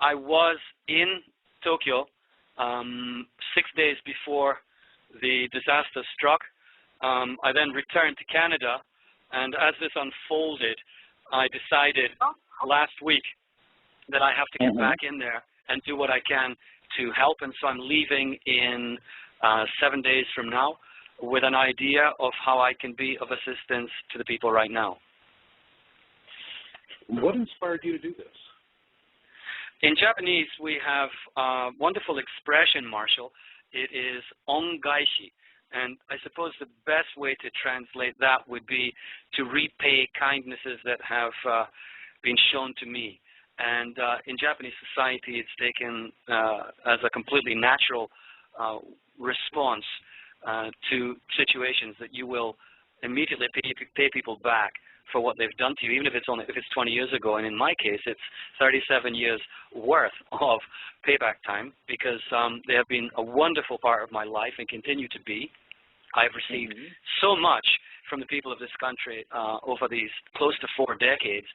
I was in Tokyo 6 days before the disaster struck. I then returned to Canada, and as this unfolded, I decided last week that I have to get back in there and do what I can to help, and so I'm leaving in 7 days from now with an idea of how I can be of assistance to the people right now. What inspired you to do this? In Japanese, we have a wonderful expression, Marshall. It is ongaishi. And I suppose the best way to translate that would be to repay kindnesses that have been shown to me. And in Japanese society, it's taken as a completely natural response to situations that you will immediately pay people back for what they've done to you, even if it's 20 years ago. And in my case, it's 37 years worth of payback time, because they have been a wonderful part of my life and continue to be. I've received so much from the people of this country over these close to 4 decades.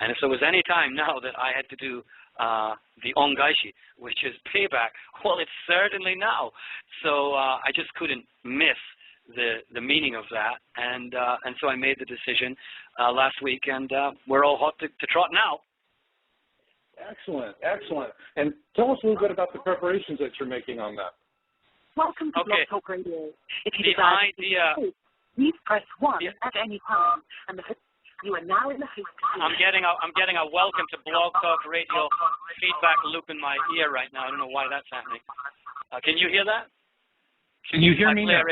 And if there was any time now that I had to do the ongaishi, which is payback, well, it's certainly now. So I just couldn't miss the meaning of that. And so I made the decision last week, and we're all hot to trot now. Excellent, excellent. And tell us a little bit about the preparations that you're making on that. Welcome to Blog Talk Radio. If you the idea, please press 1 at any time, and you are now in the host. I'm getting a welcome to Blog Talk Radio feedback loop in my ear right now. I don't know why that's happening. Can you hear that? Can you hear me now?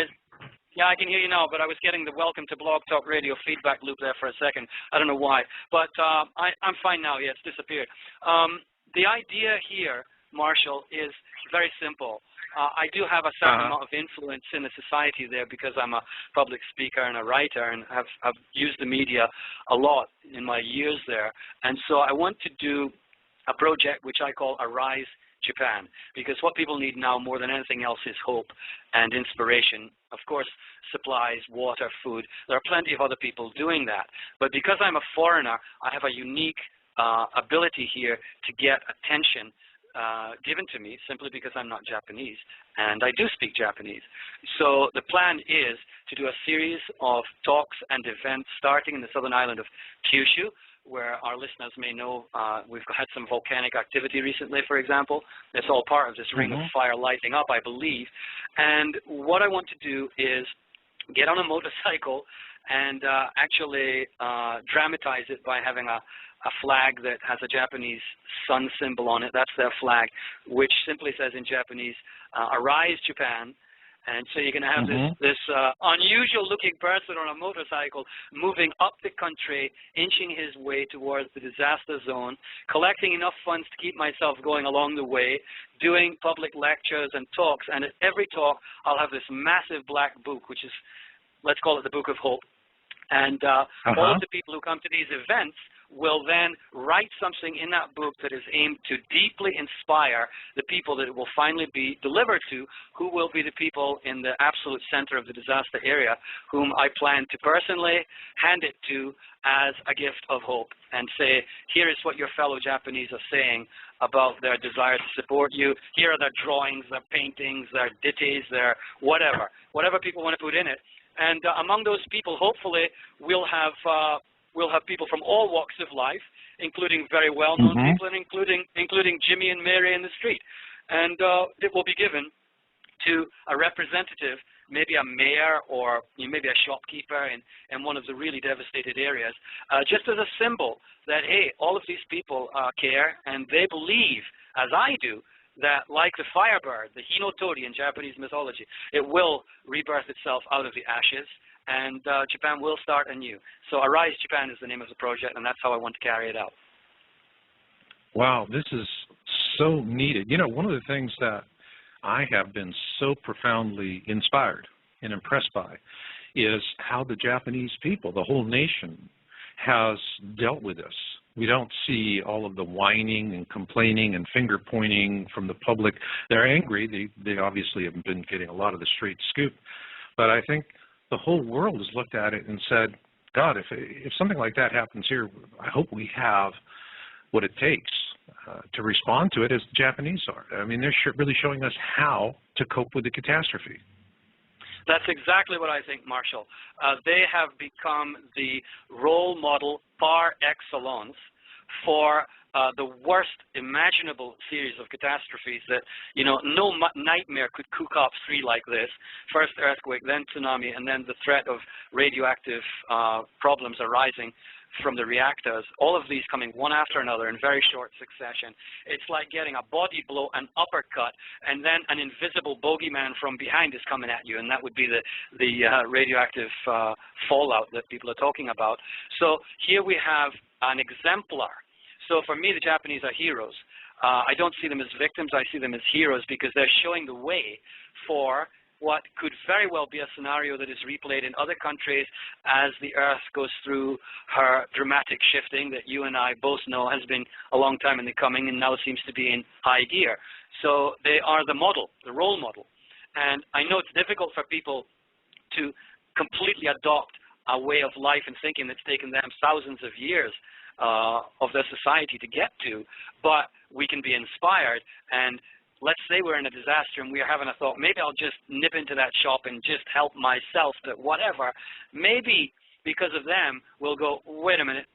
Yeah, I can hear you now, but I was getting the welcome to Blog Talk Radio feedback loop there for a second. I don't know why, but I'm fine now. Yeah, it's disappeared. The idea here, Marshall, is very simple. I do have a certain amount of influence in the society there because I'm a public speaker and a writer, and have used the media a lot in my years there. And so I want to do a project which I call Arise Japan, because what people need now more than anything else is hope and inspiration. Of course, supplies, water, food. There are plenty of other people doing that. But because I'm a foreigner, I have a unique ability here to get attention given to me simply because I'm not Japanese, and I do speak Japanese. So the plan is to do a series of talks and events starting in the southern island of Kyushu, where our listeners may know we've had some volcanic activity recently, for example. It's all part of this ring of fire lighting up, I believe. And what I want to do is get on a motorcycle and actually dramatize it by having a flag that has a Japanese sun symbol on it. That's their flag, which simply says in Japanese, Arise Japan. And so you're going to have this unusual-looking person on a motorcycle moving up the country, inching his way towards the disaster zone, collecting enough funds to keep myself going along the way, doing public lectures and talks. And at every talk, I'll have this massive black book, which is, let's call it the Book of Hope. And all of the people who come to these events will then write something in that book that is aimed to deeply inspire the people that it will finally be delivered to, who will be the people in the absolute center of the disaster area, whom I plan to personally hand it to as a gift of hope and say, here is what your fellow Japanese are saying about their desire to support you. Here are their drawings, their paintings, their ditties, their whatever people want to put in it. And among those people, hopefully, we'll have people from all walks of life, including very well-known people, and including Jimmy and Mary in the street. And it will be given to a representative, maybe a mayor or maybe a shopkeeper in one of the really devastated areas, just as a symbol that, hey, all of these people care, and they believe, as I do, that like the firebird, the Hinotori in Japanese mythology, it will rebirth itself out of the ashes, and Japan will start anew. So Arise Japan is the name of the project, and that's how I want to carry it out. Wow, this is so needed. You know, one of the things that I have been so profoundly inspired and impressed by is how the Japanese people, the whole nation, has dealt with this. We don't see all of the whining and complaining and finger pointing from the public. They're angry. They obviously have been getting a lot of the straight scoop. But I think the whole world has looked at it and said, God, if something like that happens here, I hope we have what it takes to respond to it as the Japanese are. I mean, they're really showing us how to cope with the catastrophe. That's exactly what I think, Marshall. They have become the role model par excellence for the worst imaginable series of catastrophes that, no nightmare could cook up three like this. First earthquake, then tsunami, and then the threat of radioactive problems arising from the reactors, all of these coming one after another in very short succession. It's like getting a body blow, an uppercut, and then an invisible bogeyman from behind is coming at you, and that would be the radioactive fallout that people are talking about. So here we have an exemplar. So for me, the Japanese are heroes. I don't see them as victims. I see them as heroes because they're showing the way for what could very well be a scenario that is replayed in other countries as the Earth goes through her dramatic shifting that you and I both know has been a long time in the coming and now seems to be in high gear. So they are the model, the role model. And I know it's difficult for people to completely adopt a way of life and thinking that's taken them thousands of years of their society to get to, but we can be inspired. And let's say we're in a disaster and we're having a thought, maybe I'll just nip into that shop and just help myself to whatever. Maybe because of them, we'll go, wait a minute.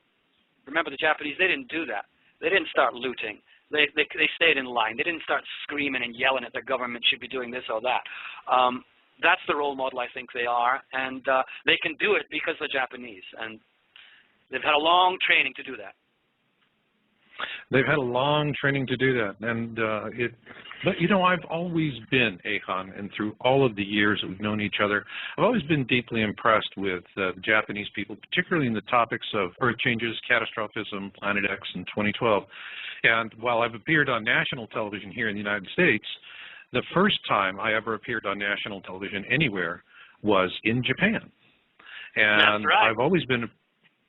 Remember the Japanese, they didn't do that. They didn't start looting. They stayed in line. They didn't start screaming and yelling at their government should be doing this or that. That's the role model I think they are, and they can do it because they're Japanese, and they've had a long training to do that. They've had a long training to do that, and but I've always been, Echan, and through all of the years that we've known each other, I've always been deeply impressed with the Japanese people, particularly in the topics of earth changes, catastrophism, Planet X, and 2012. And while I've appeared on national television here in the United States, the first time I ever appeared on national television anywhere was in Japan. And That's right. I've always been.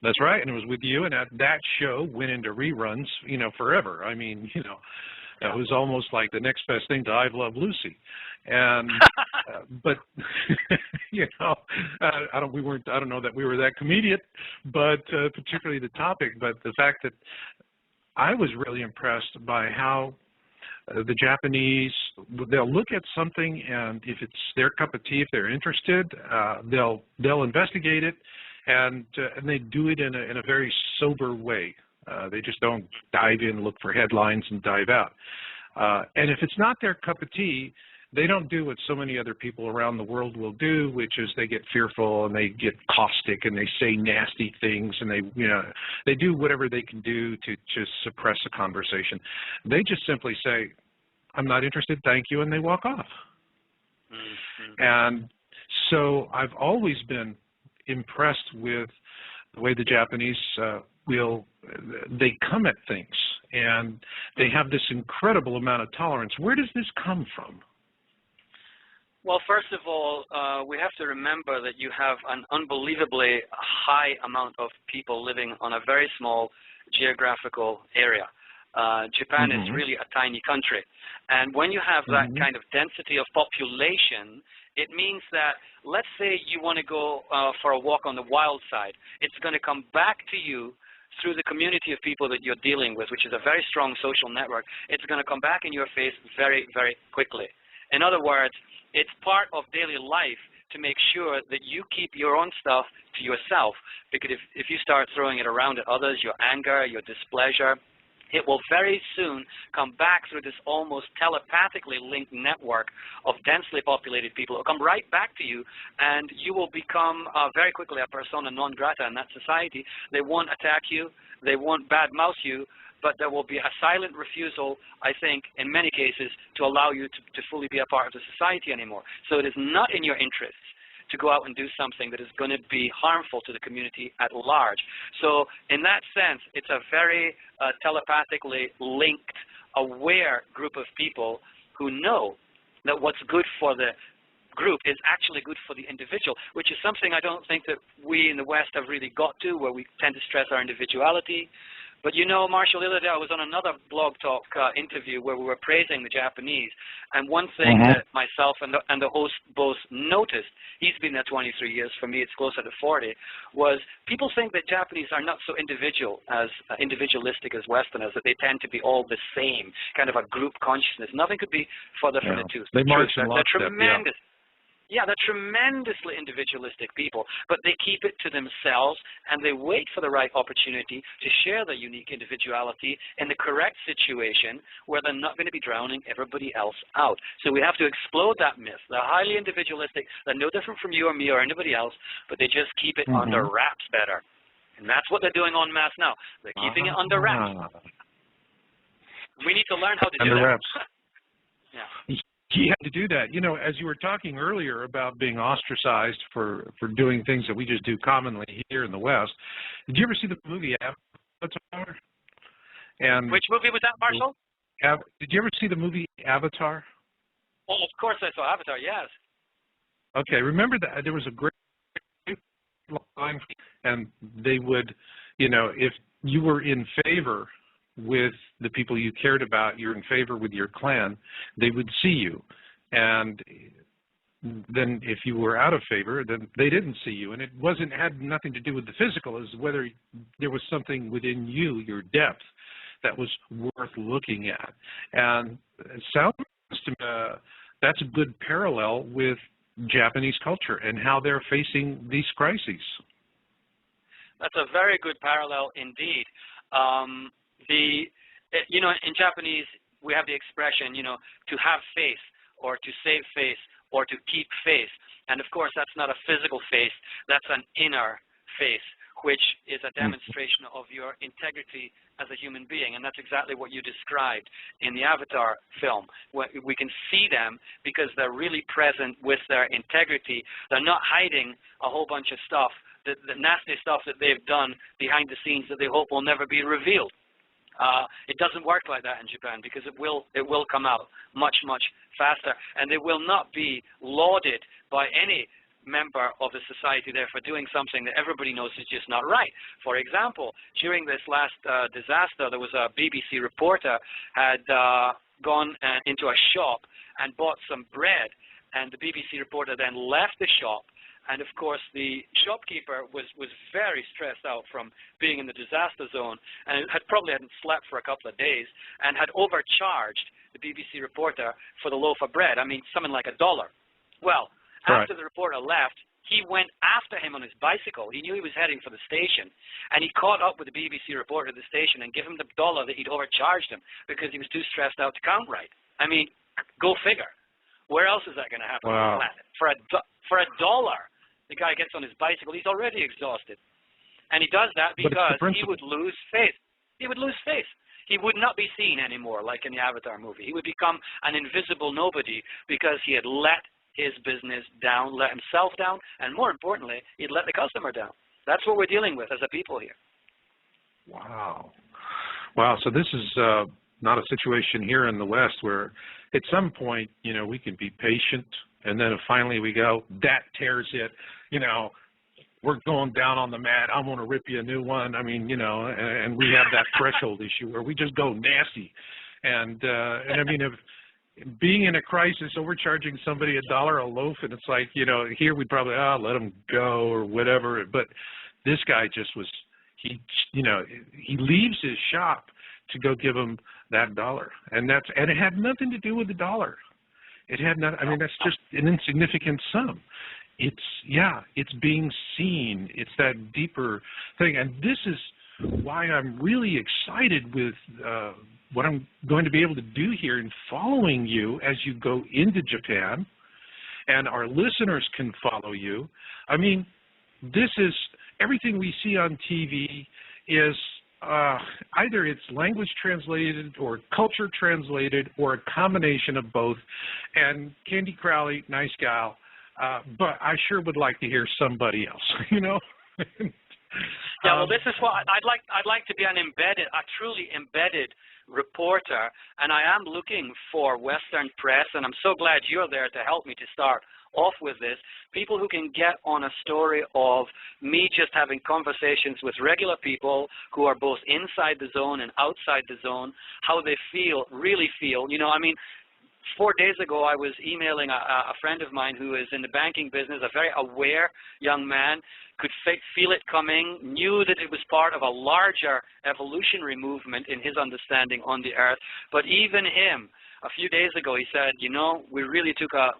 That's right, and it was with you, and that show went into reruns, forever. I mean, it was almost like the next best thing to I Love Lucy. And but I don't know that we were that comedian, but particularly the topic, but the fact that I was really impressed by how the Japanese, they'll look at something, and if it's their cup of tea, if they're interested, they'll investigate it. And they do it in a very sober way. They just don't dive in, look for headlines, and dive out. And if it's not their cup of tea, they don't do what so many other people around the world will do, which is they get fearful and they get caustic and they say nasty things and they do whatever they can do to just suppress a conversation. They just simply say, "I'm not interested, thank you," and they walk off. Mm-hmm. And so I've always been impressed with the way the Japanese they come at things, and they have this incredible amount of tolerance. Where does this come from? Well, first of all, we have to remember that you have an unbelievably high amount of people living on a very small geographical area. Japan is really a tiny country. And when you have that kind of density of population, it means that, let's say you want to go for a walk on the wild side. It's going to come back to you through the community of people that you're dealing with, which is a very strong social network. It's going to come back in your face very, very quickly. In other words, it's part of daily life to make sure that you keep your own stuff to yourself. Because if you start throwing it around at others, your anger, your displeasure, it will very soon come back through this almost telepathically linked network of densely populated people. It will come right back to you, and you will become very quickly a persona non grata in that society. They won't attack you. They won't badmouth you, but there will be a silent refusal, I think, in many cases, to allow you to fully be a part of the society anymore. So it is not in your interests to go out and do something that is going to be harmful to the community at large. So in that sense, it's a very telepathically linked, aware group of people who know that what's good for the group is actually good for the individual, which is something I don't think that we in the West have really got to, where we tend to stress our individuality. But you know, Marshall, the other day I was on another Blog Talk interview where we were praising the Japanese, and one thing that myself and the host both noticed, he's been there 23 years, for me it's closer to 40, was people think that Japanese are not so individualistic as Westerners, that they tend to be all the same, kind of a group consciousness. Nothing could be further from the truth. They march in They're lockstep, tremendous. Yeah, they're tremendously individualistic people, but they keep it to themselves, and they wait for the right opportunity to share their unique individuality in the correct situation where they're not going to be drowning everybody else out. So we have to explode that myth. They're highly individualistic. They're no different from you or me or anybody else, but they just keep it under wraps better. And that's what they're doing en masse now. They're keeping it under wraps. We need to learn how to do that. Yeah. You have to do that. You know, as you were talking earlier about being ostracized for doing things that we just do commonly here in the West, did you ever see the movie Avatar? And which movie was that, Marshall? Did you ever see the movie Avatar? Oh, of course I saw Avatar, yes. Okay, remember that there was a great line, and they would, you know, if you were in favor with the people you cared about, you're in favor with your clan, they would see you. And then if you were out of favor, then they didn't see you. And it had nothing to do with the physical, as whether there was something within you, your depth, that was worth looking at. And it sounds to me that's a good parallel with Japanese culture and how they're facing these crises. That's a very good parallel indeed. You know, in Japanese, we have the expression, you know, to have faith, or to save face, or to keep face. And of course, that's not a physical face, that's an inner face, which is a demonstration of your integrity as a human being. And that's exactly what you described in the Avatar film. We can see them because they're really present with their integrity. They're not hiding a whole bunch of stuff, the nasty stuff that they've done behind the scenes that they hope will never be revealed. It doesn't work like that in Japan, because it will come out much, much faster, and they will not be lauded by any member of the society there for doing something that everybody knows is just not right. For example, during this last disaster, there was a BBC reporter had gone into a shop and bought some bread, and the BBC reporter then left the shop. And of course, the shopkeeper was very stressed out from being in the disaster zone, and probably hadn't slept for a couple of days, and had overcharged the BBC reporter for the loaf of bread. I mean, something like $1. Well, after the reporter left, he went after him on his bicycle. He knew he was heading for the station, and he caught up with the BBC reporter at the station and gave him the $1 that he'd overcharged him because he was too stressed out to count right. I mean, go figure. Where else is that going to happen on the planet? For $1. The guy gets on his bicycle. He's already exhausted. And he does that because he would lose faith. He would lose faith. He would not be seen anymore like in the Avatar movie. He would become an invisible nobody because he had let his business down, let himself down, and more importantly, he'd let the customer down. That's what we're dealing with as a people here. Wow. Wow, so this is not a situation here in the West where at some point, you know, we can be patient, and then finally we go, that tears it, you know, we're going down on the mat, I'm going to rip you a new one. I mean, you know, and we have that threshold issue where we just go nasty. And I mean, if being in a crisis, overcharging somebody $1 a loaf, and it's like, you know, here we'd probably, let him go or whatever. But this guy just was, he leaves his shop to go give him that $1. And it had nothing to do with the dollar. It had not, I mean, that's just an insignificant sum. It's being seen. It's that deeper thing. And this is why I'm really excited with what I'm going to be able to do here in following you as you go into Japan, and our listeners can follow you. I mean, this is, everything we see on TV is either it's language translated or culture translated or a combination of both. And Candy Crowley, nice gal, but I sure would like to hear somebody else, you know? Yeah, well, this is what I'd like to be a truly embedded reporter, and I am looking for Western press, and I'm so glad you're there to help me to start off with this. People who can get on a story of me just having conversations with regular people who are both inside the zone and outside the zone, how they really feel. You know, I mean, 4 days ago, I was emailing a friend of mine who is in the banking business, a very aware young man, could feel it coming, knew that it was part of a larger evolutionary movement in his understanding on the Earth. But even him, a few days ago, he said, you know, we really took a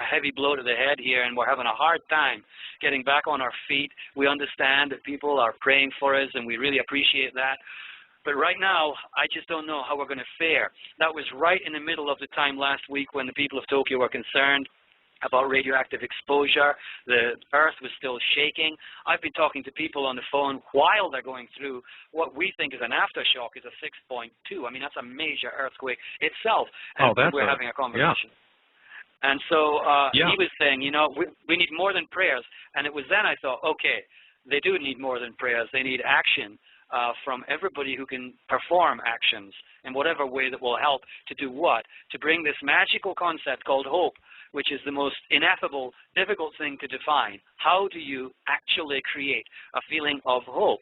heavy blow to the head here, and we're having a hard time getting back on our feet. We understand that people are praying for us, and we really appreciate that. But right now, I just don't know how we're going to fare. That was right in the middle of the time last week when the people of Tokyo were concerned about radioactive exposure. The Earth was still shaking. I've been talking to people on the phone while they're going through what we think is an aftershock, is a 6.2. I mean, that's a major earthquake itself. And we're having a conversation. Yeah. And so he was saying, you know, we need more than prayers. And it was then I thought, okay, they do need more than prayers. They need action. From everybody who can perform actions in whatever way that will help to do what? To bring this magical concept called hope, which is the most ineffable, difficult thing to define. How do you actually create a feeling of hope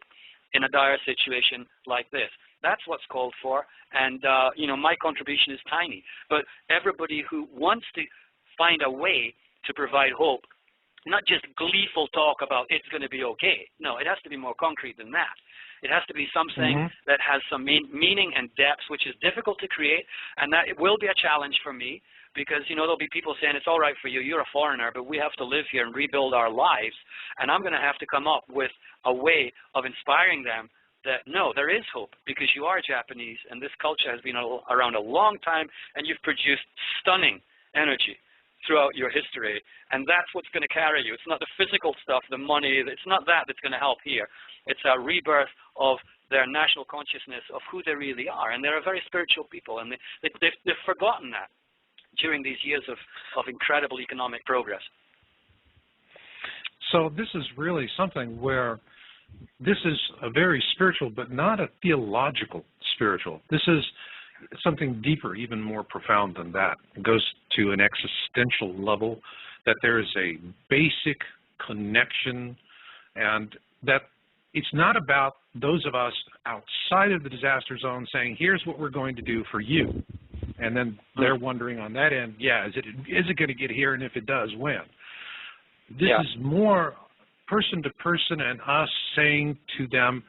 in a dire situation like this? That's what's called for, and you know, my contribution is tiny. But everybody who wants to find a way to provide hope, not just gleeful talk about it's going to be okay. No, it has to be more concrete than that. It has to be something that has some meaning and depth, which is difficult to create, and that it will be a challenge for me because, you know, there'll be people saying it's all right for you, you're a foreigner, but we have to live here and rebuild our lives, and I'm going to have to come up with a way of inspiring them that, no, there is hope because you are Japanese, and this culture has been around a long time, and you've produced stunning energy throughout your history, and that's what's going to carry you. It's not the physical stuff, the money, it's not that that's going to help here. It's a rebirth of their national consciousness of who they really are, and they're a very spiritual people, and they've forgotten that during these years of incredible economic progress. So this is really something where this is a very spiritual, but not a theological spiritual. This is something deeper, even more profound than that. It goes to an existential level, that there is a basic connection, and that it's not about those of us outside of the disaster zone saying, here's what we're going to do for you. And then they're wondering on that end, yeah, is it going to get here, and if it does, when? This is more person to person and us saying to them,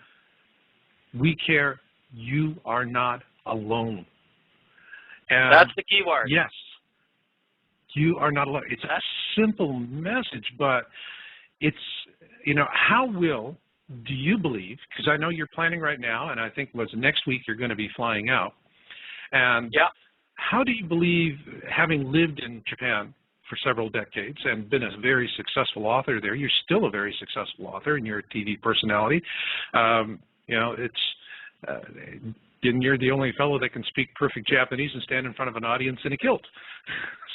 we care, you are not alone. And that's the key word. Yes. You are not alone. It's a simple message, but it's, you know, how do you believe, because I know you're planning right now, and I think next week you're going to be flying out, and how do you believe, having lived in Japan for several decades and been a very successful author there, you're still a very successful author and you're a TV personality, you know, and you're the only fellow that can speak perfect Japanese and stand in front of an audience in a kilt.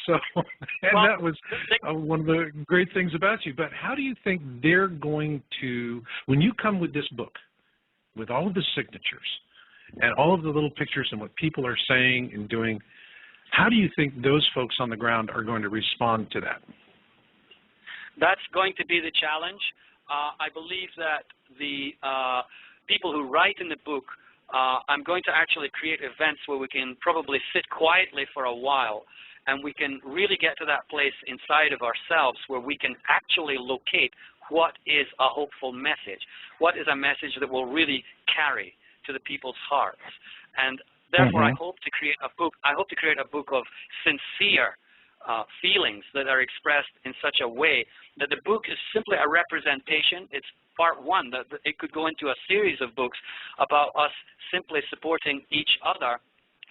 So, and that was one of the great things about you. But how do you think they're going to, when you come with this book, with all of the signatures and all of the little pictures and what people are saying and doing, how do you think those folks on the ground are going to respond to that? That's going to be the challenge. I believe that the people who write in the book, I'm going to actually create events where we can probably sit quietly for a while, and we can really get to that place inside of ourselves where we can actually locate what is a hopeful message, what is a message that will really carry to the people's hearts. And therefore, I hope to create a book. I hope to create a book of sincere feelings that are expressed in such a way that the book is simply a representation. It's part one. That it could go into a series of books about us simply supporting each other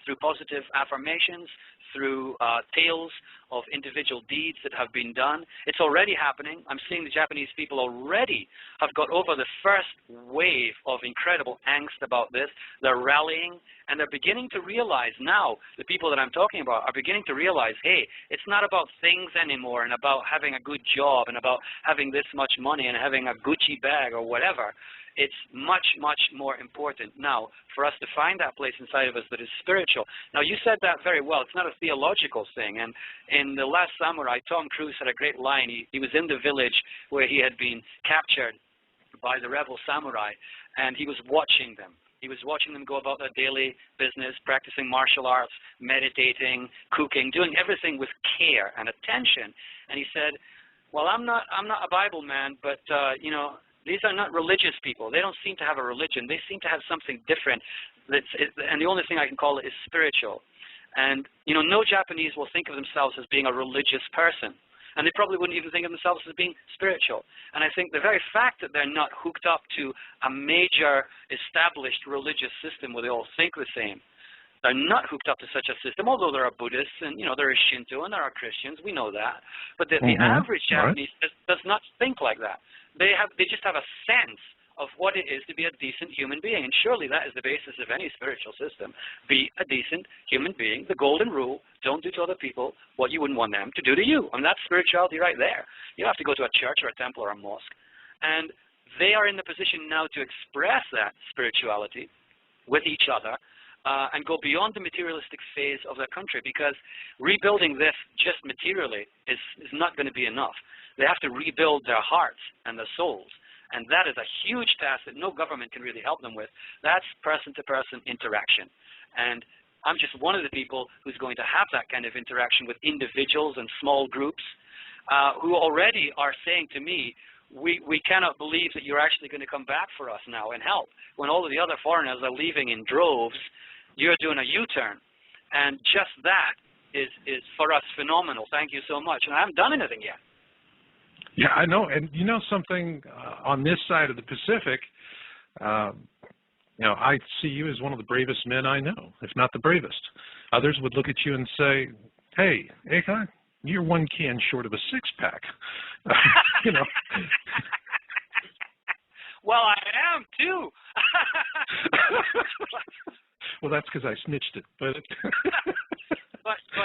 through positive affirmations, through tales of individual deeds that have been done. It's already happening. I'm seeing the Japanese people already have got over the first wave of incredible angst about this. They're rallying, and they're beginning to realize now, the people that I'm talking about are beginning to realize, hey, it's not about things anymore and about having a good job and about having this much money and having a Gucci bag or whatever. It's much, much more important now for us to find that place inside of us that is spiritual. Now, you said that very well. It's not a theological thing. And in The Last Samurai, Tom Cruise had a great line. He was in the village where he had been captured by the rebel samurai, and he was watching them. He was watching them go about their daily business, practicing martial arts, meditating, cooking, doing everything with care and attention. And he said, well, I'm not a Bible man, but, you know, these are not religious people. They don't seem to have a religion. They seem to have something different. And the only thing I can call it is spiritual. And, you know, no Japanese will think of themselves as being a religious person. And they probably wouldn't even think of themselves as being spiritual. And I think the very fact that they're not hooked up to a major established religious system where they all think the same, they're not hooked up to such a system, although there are Buddhists and, you know, there is Shinto and there are Christians. We know that. But the average Japanese does not think like that. They just have a sense of what it is to be a decent human being. And surely that is the basis of any spiritual system. Be a decent human being. The golden rule, don't do to other people what you wouldn't want them to do to you. I mean, that's spirituality right there. You don't have to go to a church or a temple or a mosque. And they are in the position now to express that spirituality with each other and go beyond the materialistic phase of their country, because rebuilding this just materially is not going to be enough. They have to rebuild their hearts and their souls. And that is a huge task that no government can really help them with. That's person-to-person interaction. And I'm just one of the people who's going to have that kind of interaction with individuals and small groups who already are saying to me, we cannot believe that you're actually going to come back for us now and help. When all of the other foreigners are leaving in droves, you're doing a U-turn. And just that is for us phenomenal. Thank you so much. And I haven't done anything yet. Yeah, I know. And you know something, on this side of the Pacific, you know, I see you as one of the bravest men I know, if not the bravest. Others would look at you and say, hey, Echan, you're one can short of a six-pack. You know. Well, I am, too. Well, that's because I snitched it. But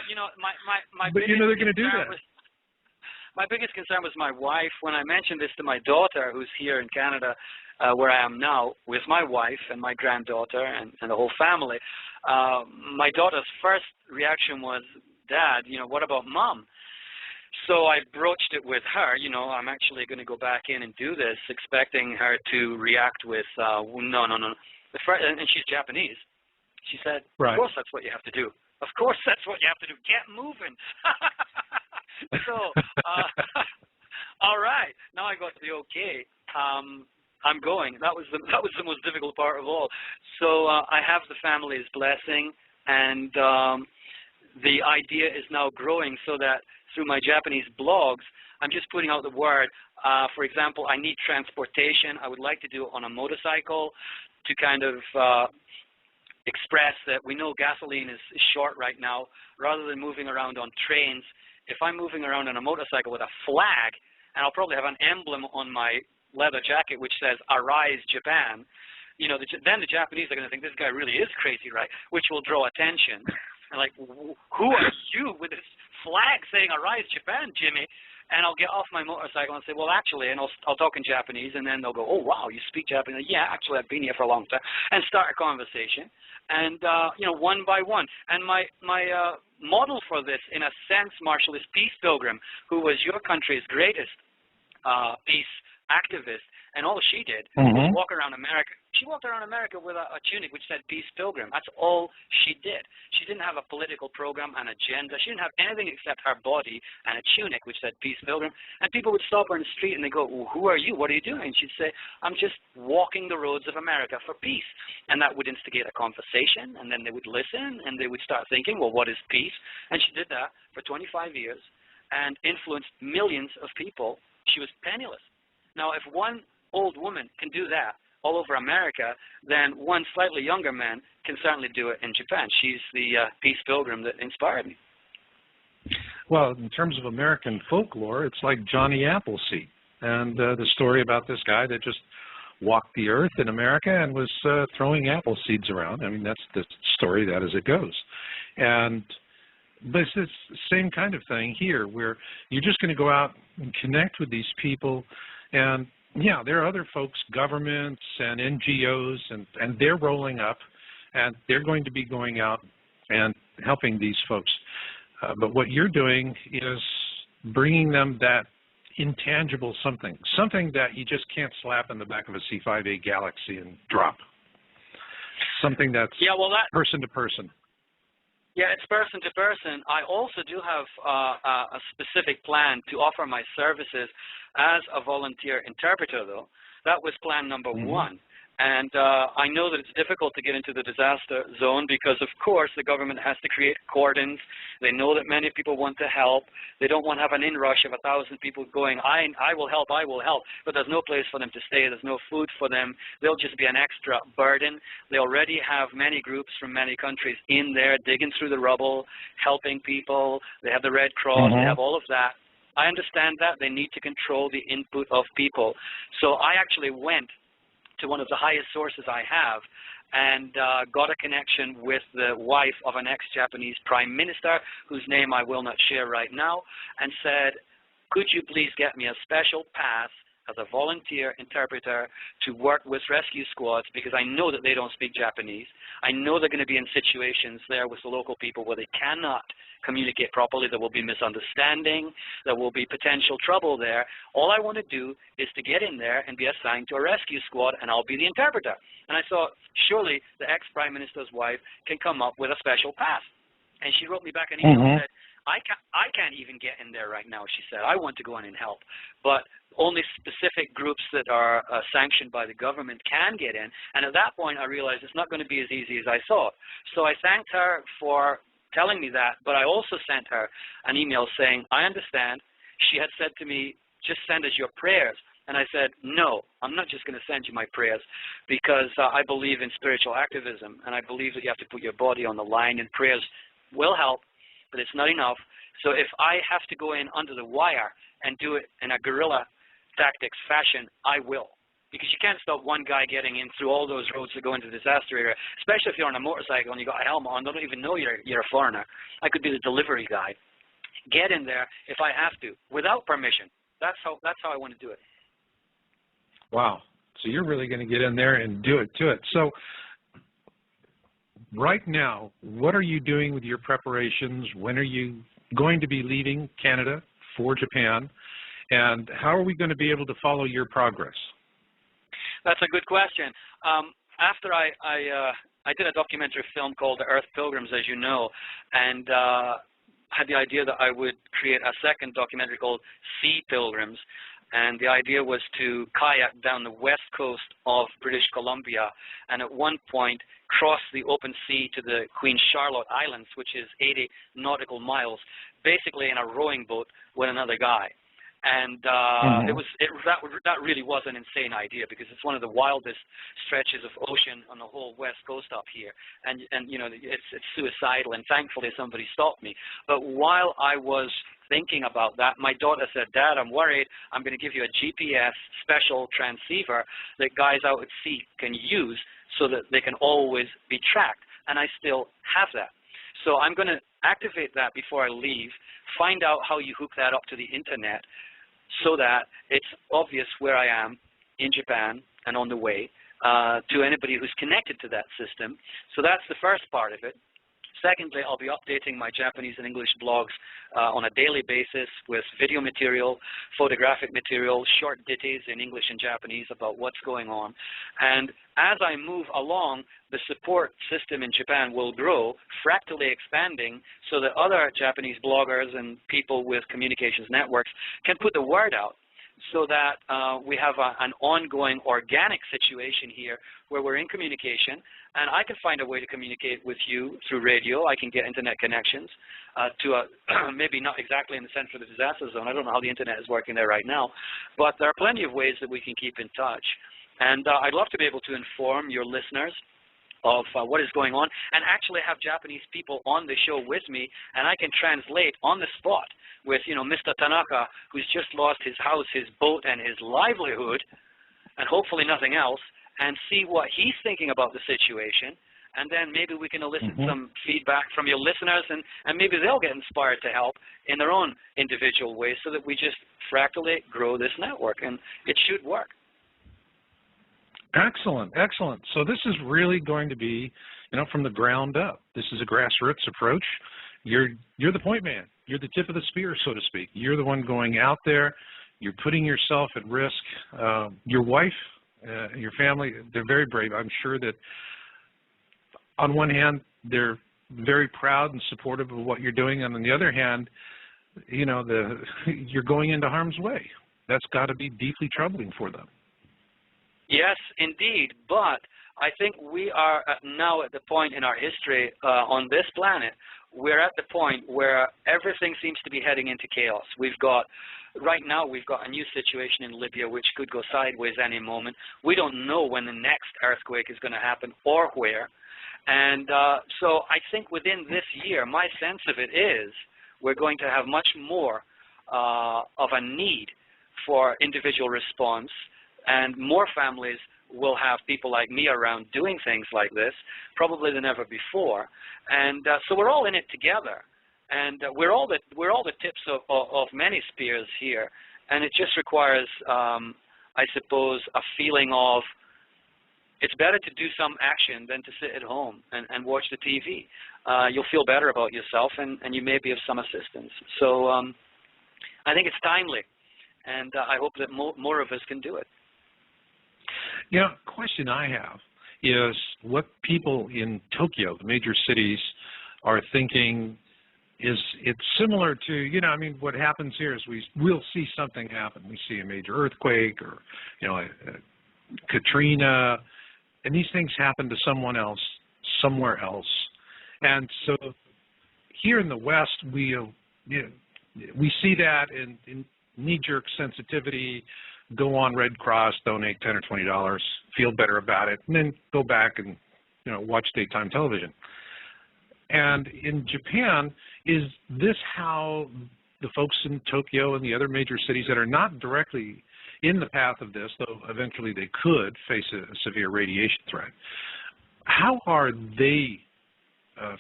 you know, my but you know they're going to do that. My biggest concern was my wife. When I mentioned this to my daughter, who's here in Canada, where I am now, with my wife and my granddaughter and the whole family, my daughter's first reaction was, Dad, you know, what about Mom? So I broached it with her. You know, I'm actually going to go back in and do this, expecting her to react with, no. And she's Japanese. She said, right. Of course that's what you have to do. Of course that's what you have to do. Get moving. So, all right. Now I got the okay. I'm going. That was the most difficult part of all. So I have the family's blessing, and the idea is now growing so that through my Japanese blogs, I'm just putting out the word. For example, I need transportation. I would like to do it on a motorcycle to kind of express that we know gasoline is short right now. Rather than moving around on trains, if I'm moving around on a motorcycle with a flag, and I'll probably have an emblem on my leather jacket which says "Arise Japan," you know, then the Japanese are going to think this guy really is crazy, right? Which will draw attention. And like, who are you with this flag saying "Arise Japan, Jimmy"? And I'll get off my motorcycle and say, well, actually, and I'll talk in Japanese, and then they'll go, oh, wow, you speak Japanese? Yeah, actually, I've been here for a long time, and start a conversation, and, you know, one by one. And my model for this, in a sense, Marshall, is Peace Pilgrim, who was your country's greatest peace activist, and all she did was walk around America. She walked around America with a tunic which said Peace Pilgrim. That's all she did. She didn't have a political program, an agenda. She didn't have anything except her body and a tunic which said Peace Pilgrim. And people would stop her in the street and they go, well, who are you? What are you doing? And she'd say, I'm just walking the roads of America for peace. And that would instigate a conversation, and then they would listen, and they would start thinking, well, what is peace? And she did that for 25 years and influenced millions of people. She was penniless. Now, if one old woman can do that, all over America, then one slightly younger man can certainly do it in Japan. She's the peace pilgrim that inspired me. Well, in terms of American folklore, it's like Johnny Appleseed and the story about this guy that just walked the earth in America and was throwing apple seeds around. I mean, that's the story, that as it goes. But it's the same kind of thing here, where you're just going to go out and connect with these people. And, yeah, there are other folks, governments and NGOs, and they're rolling up, and they're going to be going out and helping these folks. But what you're doing is bringing them that intangible something that you just can't slap in the back of a C-5A Galaxy and drop. Something that's person to person. Yeah, it's person to person. I also do have a specific plan to offer my services as a volunteer interpreter, though. That was plan number one. And I know that it's difficult to get into the disaster zone because, of course, the government has to create cordons. They know that many people want to help. They don't want to have an inrush of 1,000 people going, I will help, but there's no place for them to stay. There's no food for them. They'll just be an extra burden. They already have many groups from many countries in there digging through the rubble, helping people. They have the Red Cross. They have all of that. I understand that. They need to control the input of people. So I actually went to one of the highest sources I have and got a connection with the wife of an ex-Japanese prime minister, whose name I will not share right now, and said, could you please get me a special pass as a volunteer interpreter to work with rescue squads, because I know that they don't speak Japanese. I know they're going to be in situations there with the local people where they cannot communicate properly. There will be misunderstanding. There will be potential trouble there. All I want to do is to get in there and be assigned to a rescue squad, and I'll be the interpreter. And I thought, surely the ex-prime minister's wife can come up with a special pass. And she wrote me back an email and said, I can't even get in there right now, she said. I want to go in and help. But only specific groups that are sanctioned by the government can get in. And at that point, I realized it's not going to be as easy as I thought. So I thanked her for telling me that, but I also sent her an email saying, I understand. She had said to me, just send us your prayers. And I said, no, I'm not just going to send you my prayers, because I believe in spiritual activism, and I believe that you have to put your body on the line, and prayers will help, but it's not enough. So if I have to go in under the wire and do it in a guerrilla tactics fashion, I will. Because you can't stop one guy getting in through all those roads that go into the disaster area, especially if you're on a motorcycle and you got a helmet on. They don't even know you're a foreigner. I could be the delivery guy. Get in there if I have to, without permission. That's how I want to do it. Wow. So you're really going to get in there and do it to it. So right now, what are you doing with your preparations? When are you going to be leaving Canada for Japan? And how are we going to be able to follow your progress? That's a good question. After I did a documentary film called The Earth Pilgrims, as you know, and had the idea that I would create a second documentary called Sea Pilgrims. And the idea was to kayak down the west coast of British Columbia and at one point cross the open sea to the Queen Charlotte Islands, which is 80 nautical miles, basically in a rowing boat with another guy. And that really was an insane idea, because it's one of the wildest stretches of ocean on the whole west coast up here, and you know, it's suicidal. And thankfully somebody stopped me. But while I was thinking about that, my daughter said, Dad, I'm worried. I'm going to give you a GPS special transceiver that guys out at sea can use so that they can always be tracked. And I still have that. So I'm going to activate that before I leave, find out how you hook that up to the internet so that it's obvious where I am in Japan and on the way to anybody who's connected to that system. So that's the first part of it. Secondly, I'll be updating my Japanese and English blogs on a daily basis with video material, photographic material, short ditties in English and Japanese about what's going on. And as I move along, the support system in Japan will grow, fractally expanding, so that other Japanese bloggers and people with communications networks can put the word out, so that we have an ongoing organic situation here where we're in communication, and I can find a way to communicate with you through radio. I can get internet connections to maybe not exactly in the center of the disaster zone. I don't know how the internet is working there right now, but there are plenty of ways that we can keep in touch. And I'd love to be able to inform your listeners of what is going on, and actually have Japanese people on the show with me, and I can translate on the spot with, Mr. Tanaka, who's just lost his house, his boat, and his livelihood, and hopefully nothing else, and see what he's thinking about the situation, and then maybe we can elicit some feedback from your listeners, and maybe they'll get inspired to help in their own individual ways, so that we just fractally grow this network, and it should work. Excellent, excellent. So this is really going to be, from the ground up. This is a grassroots approach. You're the point man. You're the tip of the spear, so to speak. You're the one going out there. You're putting yourself at risk. Your wife, your family, they're very brave. I'm sure that on one hand, they're very proud and supportive of what you're doing, and on the other hand, you're going into harm's way. That's got to be deeply troubling for them. Yes, indeed, but I think we are now at the point in our history on this planet, we're at the point where everything seems to be heading into chaos. Right now we've got a new situation in Libya which could go sideways any moment. We don't know when the next earthquake is going to happen or where. And so I think within this year, my sense of it is we're going to have much more of a need for individual response, and more families will have people like me around doing things like this, probably than ever before. And so we're all in it together, and we're all the tips of many spears here. And it just requires, I suppose, a feeling of it's better to do some action than to sit at home and watch the TV. You'll feel better about yourself, and you may be of some assistance. So I think it's timely, and I hope that more of us can do it. Question I have is what people in Tokyo, the major cities, are thinking is it's similar to, what happens here is we'll see something happen. We see a major earthquake or, a Katrina, and these things happen to someone else, somewhere else. And so here in the West, we see that in knee-jerk sensitivity, go on Red Cross, donate $10 or $20, feel better about it, and then go back and watch daytime television. And in Japan, is this how the folks in Tokyo and the other major cities that are not directly in the path of this, though eventually they could face a severe radiation threat, how are they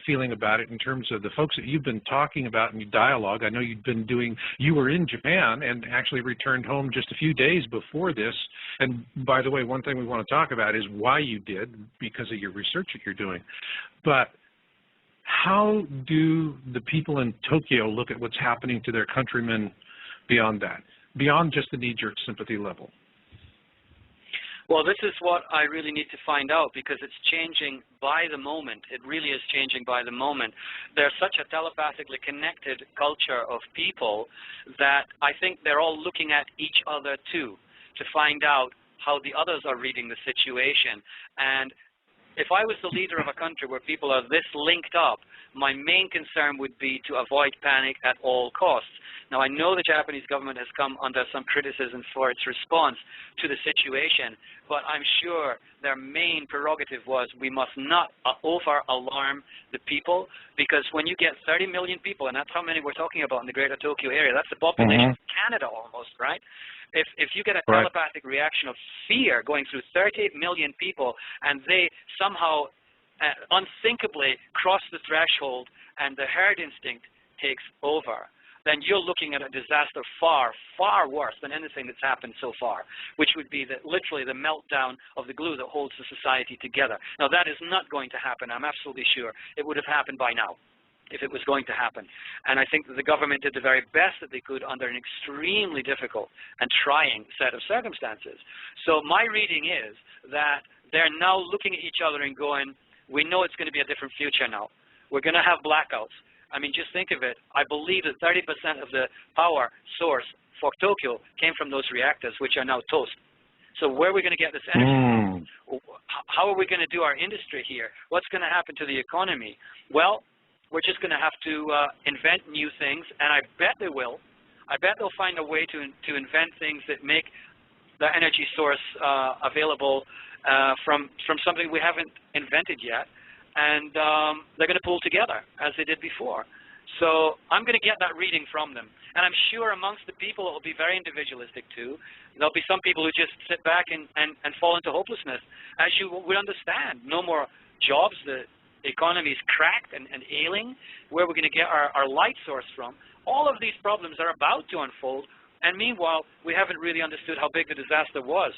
feeling about it in terms of the folks that you've been talking about in your dialogue? I know you were in Japan and actually returned home just a few days before this. And by the way, one thing we want to talk about is why you did, because of your research that you're doing. But how do the people in Tokyo look at what's happening to their countrymen beyond that, beyond just the knee-jerk sympathy level? Well, this is what I really need to find out, because it's changing by the moment. It really is changing by the moment. There's such a telepathically connected culture of people that I think they're all looking at each other too, to find out how the others are reading the situation. And if I was the leader of a country where people are this linked up, my main concern would be to avoid panic at all costs. Now, I know the Japanese government has come under some criticism for its response to the situation, but I'm sure their main prerogative was we must not over-alarm the people, because when you get 30 million people, and that's how many we're talking about in the greater Tokyo area, that's the population of Canada almost, right? If you get a telepathic reaction of fear going through 38 million people, and they somehow unthinkably cross the threshold and the herd instinct takes over, then you're looking at a disaster far, far worse than anything that's happened so far, which would be literally the meltdown of the glue that holds the society together. Now, that is not going to happen, I'm absolutely sure. It would have happened by now if it was going to happen. And I think that the government did the very best that they could under an extremely difficult and trying set of circumstances. So my reading is that they're now looking at each other and going, we know it's going to be a different future now. We're going to have blackouts. I mean, just think of it. I believe that 30% of the power source for Tokyo came from those reactors, which are now toast. So where are we going to get this energy from? How are we going to do our industry here? What's going to happen to the economy? Well, we're just going to have to invent new things, and I bet they will. I bet they'll find a way to invent things that make that energy source available from something we haven't invented yet, and they're going to pull together as they did before. So I'm going to get that reading from them. And I'm sure amongst the people it will be very individualistic too. There'll be some people who just sit back and fall into hopelessness. As you would understand, no more jobs, the economy is cracked and ailing. Where we're going to get our light source from? All of these problems are about to unfold, and meanwhile, we haven't really understood how big the disaster was,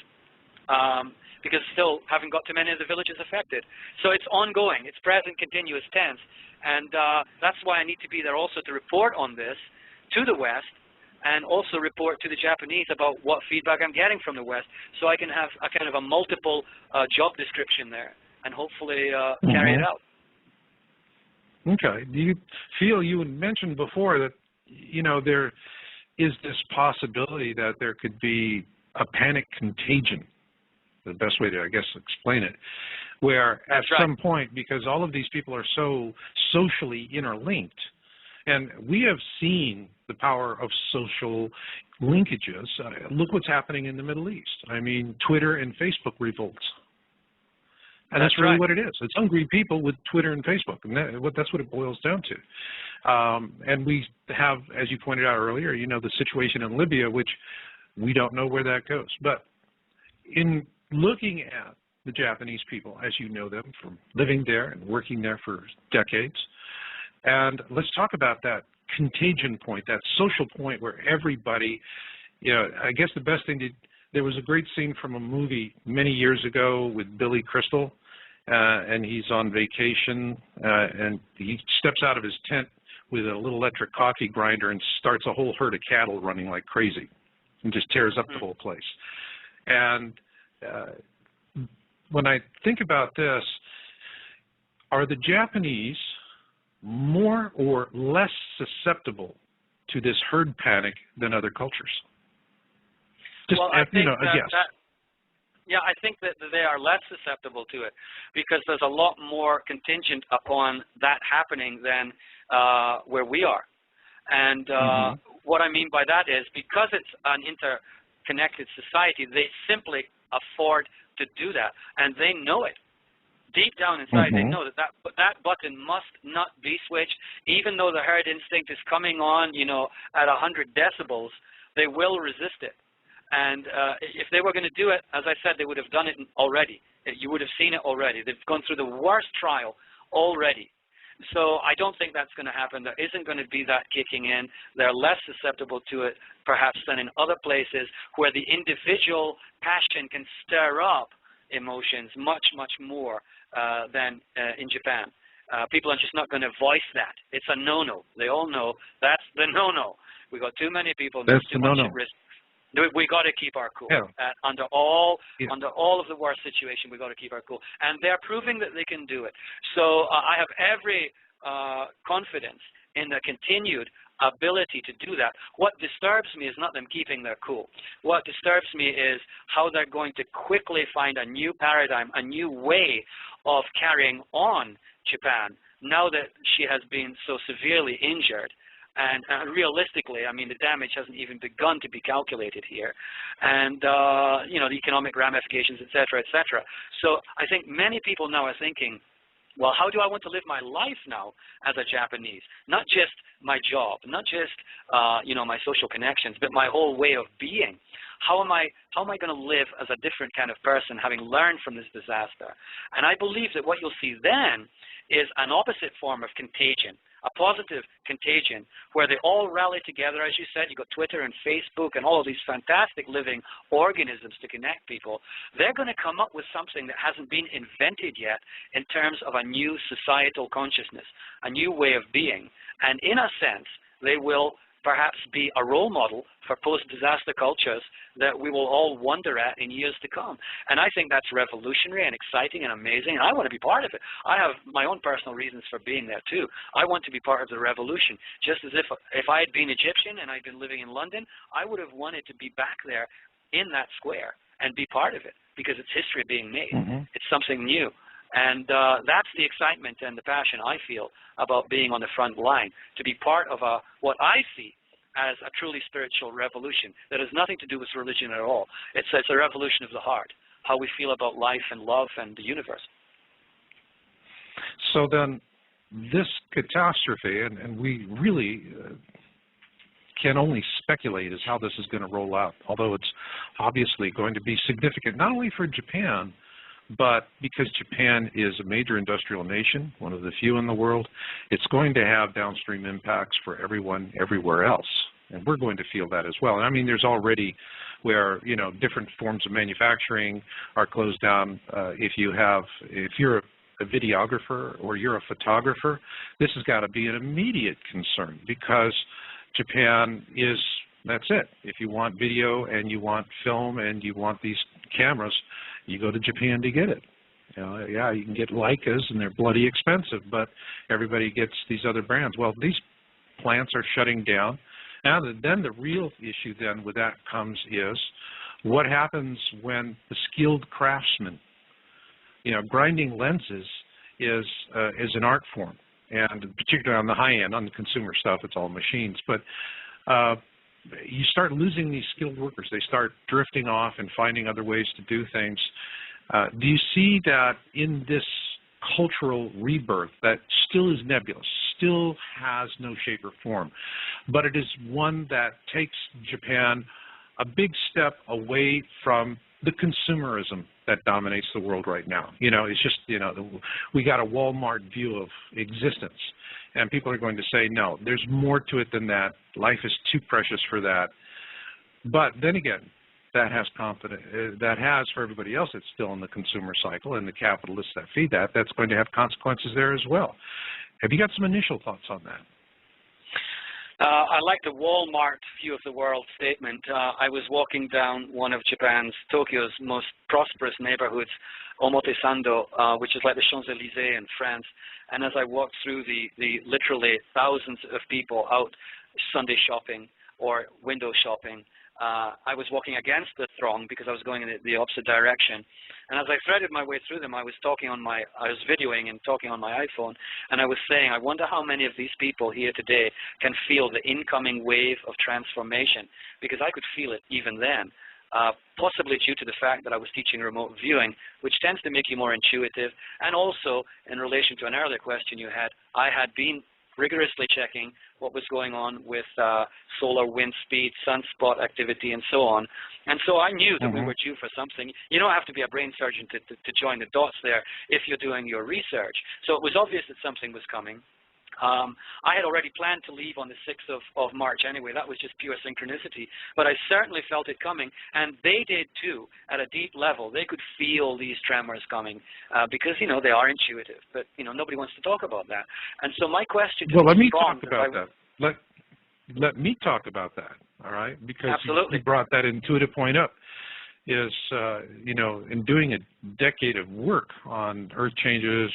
because still haven't got to many of the villages affected. So it's ongoing. It's present continuous tense, and that's why I need to be there also to report on this to the West, and also report to the Japanese about what feedback I'm getting from the West, so I can have a kind of a multiple job description there, and hopefully carry it out. Okay. Do you feel, you had mentioned before that, you know, there is this possibility that there could be a panic contagion, the best way to, I guess, explain it, where at some point, because all of these people are so socially interlinked, and we have seen the power of social linkages. Look what's happening in the Middle East. I mean, Twitter and Facebook revolts. And that's really what it is. It's hungry people with Twitter and Facebook, and that's what it boils down to. And we have, as you pointed out earlier, you know, the situation in Libya, which we don't know where that goes. But in looking at the Japanese people, as you know them from living there and working there for decades, and let's talk about that contagion point, that social point where everybody, you know, I guess the best thing to, there was a great scene from a movie many years ago with Billy Crystal, and he's on vacation, and he steps out of his tent with a little electric coffee grinder and starts a whole herd of cattle running like crazy and just tears up the whole place. And when I think about this, are the Japanese more or less susceptible to this herd panic than other cultures? Just, well, I think a guess. Yeah, I think that they are less susceptible to it because there's a lot more contingent upon that happening than where we are. And what I mean by that is because it's an interconnected society, they simply afford to do that, and they know it. Deep down inside, they know that button must not be switched, even though the herd instinct is coming on, you know, at 100 decibels, they will resist it. And if they were going to do it, as I said, they would have done it already. You would have seen it already. They've gone through the worst trial already. So I don't think that's going to happen. There isn't going to be that kicking in. They're less susceptible to it, perhaps, than in other places where the individual passion can stir up emotions much, much more than in Japan. People are just not going to voice that. It's a no-no. They all know that's the no-no. We got too many people. That's too much at risk. We got to keep our cool. Yeah. Under all of the worst situation, we got to keep our cool, and they're proving that they can do it. So I have every confidence in the continued ability to do that. What disturbs me is not them keeping their cool. What disturbs me is how they're going to quickly find a new paradigm, a new way of carrying on Japan now that she has been so severely injured. And realistically, I mean, the damage hasn't even begun to be calculated here. And, you know, the economic ramifications, et cetera, et cetera. So I think many people now are thinking, well, how do I want to live my life now as a Japanese? Not just my job, not just, you know, my social connections, but my whole way of being. How am I going to live as a different kind of person, having learned from this disaster? And I believe that what you'll see then is an opposite form of contagion, a positive contagion, where they all rally together. As you said, you've got Twitter and Facebook and all of these fantastic living organisms to connect people. They're going to come up with something that hasn't been invented yet in terms of a new societal consciousness, a new way of being. And in a sense, they will perhaps be a role model for post-disaster cultures that we will all wonder at in years to come. And I think that's revolutionary and exciting and amazing, and I want to be part of it. I have my own personal reasons for being there too. I want to be part of the revolution, just as if I had been Egyptian and I'd been living in London, I would have wanted to be back there in that square and be part of it because it's history being made. It's something new. And that's the excitement and the passion I feel about being on the front line, to be part of what I see as a truly spiritual revolution that has nothing to do with religion at all. It's a revolution of the heart, how we feel about life and love and the universe. So then this catastrophe, and we really can only speculate as how this is going to roll out, although it's obviously going to be significant, not only for Japan, but because Japan is a major industrial nation, one of the few in the world, it's going to have downstream impacts for everyone everywhere else. And we're going to feel that as well. And I mean, there's already where, you know, different forms of manufacturing are closed down. If you're a videographer or you're a photographer, this has got to be an immediate concern because Japan is, that's it. If you want video and you want film and you want these cameras, you go to Japan to get it. You know, yeah, you can get Leicas and they're bloody expensive, but everybody gets these other brands. Well, these plants are shutting down. Now, then the real issue then with that comes is what happens when the skilled craftsman, you know, grinding lenses is an art form, and particularly on the high end, on the consumer stuff, it's all machines. But you start losing these skilled workers. They start drifting off and finding other ways to do things. Do you see that in this cultural rebirth that still is nebulous, still has no shape or form, but it is one that takes Japan a big step away from the consumerism that dominates the world right now? You know, it's just, you know, we got a Walmart view of existence. And people are going to say, no, there's more to it than that. Life is too precious for that. But then again, that has for everybody else that's still in the consumer cycle and the capitalists that feed that, that's going to have consequences there as well. Have you got some initial thoughts on that? I like the Walmart view of the world statement. I was walking down one of Tokyo's most prosperous neighborhoods, Omotesando, which is like the Champs-Élysées in France. And as I walked through the literally thousands of people out Sunday shopping or window shopping, I was walking against the throng because I was going in the opposite direction. And as I threaded my way through them, I was videoing and talking on my iPhone, and I was saying, I wonder how many of these people here today can feel the incoming wave of transformation, because I could feel it even then. Possibly due to the fact that I was teaching remote viewing, which tends to make you more intuitive, and also in relation to an earlier question you had, I had been rigorously checking what was going on with solar wind speed, sunspot activity, and so on. And so I knew that we were due for something. You don't have to be a brain surgeon to join the dots there if you're doing your research. So it was obvious that something was coming. I had already planned to leave on the 6th of March anyway. That was just pure synchronicity. But I certainly felt it coming, and they did too at a deep level. They could feel these tremors coming because, you know, they are intuitive. But, you know, nobody wants to talk about that. And so my question to let me talk about that. Let me talk about that, all right? Because you brought that intuitive point up. Is, you know, in doing a decade of work on earth changes,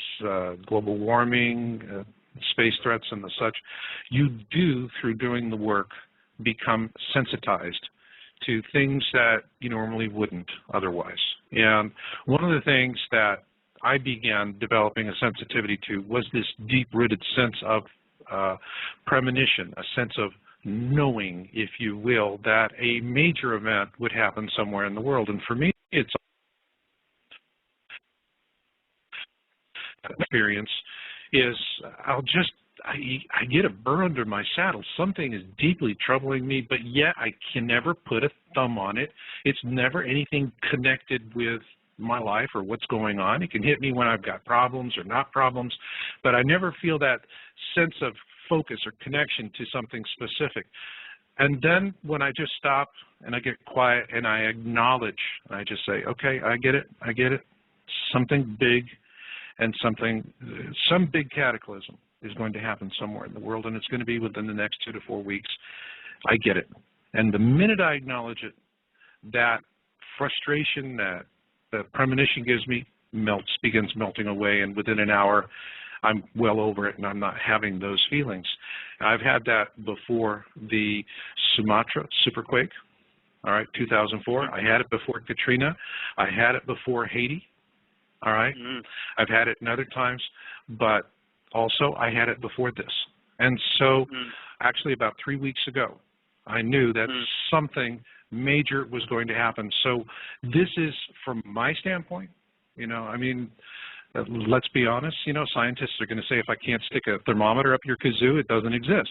global warming, space threats and the such, you do, through doing the work, become sensitized to things that you normally wouldn't otherwise. And one of the things that I began developing a sensitivity to was this deep-rooted sense of premonition, a sense of knowing, if you will, that a major event would happen somewhere in the world. And for me, it's experience is I get a burr under my saddle. Something is deeply troubling me, but yet I can never put a thumb on it. It's never anything connected with my life or what's going on. It can hit me when I've got problems or not problems, but I never feel that sense of focus or connection to something specific. And then when I just stop and I get quiet and I acknowledge, I just say, okay, I get it, something big and some big cataclysm is going to happen somewhere in the world, and it's going to be within the next 2 to 4 weeks. I get it. And the minute I acknowledge it, that frustration that the premonition gives me begins melting away, and within an hour, I'm well over it and I'm not having those feelings. I've had that before the Sumatra superquake, all right, 2004. I had it before Katrina. I had it before Haiti. All right, I've had it in other times, but also I had it before this. And so actually about 3 weeks ago, I knew that something major was going to happen. So this is, from my standpoint, I mean, let's be honest, scientists are going to say if I can't stick a thermometer up your kazoo, it doesn't exist.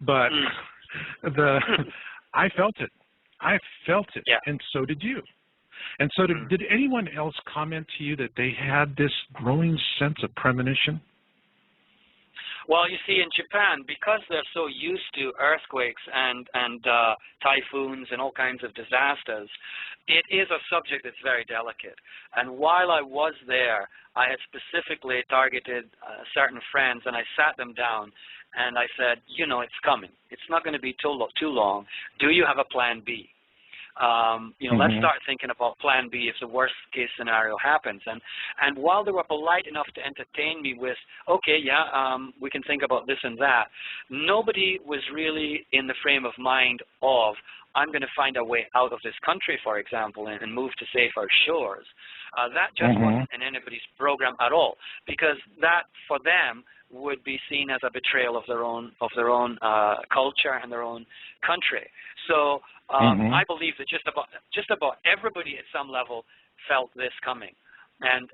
But I felt it. I felt it, and so did you. And so did anyone else comment to you that they had this growing sense of premonition? Well, you see, in Japan, because they're so used to earthquakes and typhoons and all kinds of disasters, it is a subject that's very delicate. And while I was there, I had specifically targeted certain friends, and I sat them down, and I said, it's coming. It's not going to be too long. Do you have a plan B? Let's start thinking about plan B if the worst case scenario happens. And while they were polite enough to entertain me with, okay, we can think about this and that, nobody was really in the frame of mind of, I'm going to find a way out of this country, for example, and move to safer shores. That just wasn't in anybody's program at all, because that, for them, would be seen as a betrayal of their own culture and their own country. So I believe that just about everybody at some level felt this coming, and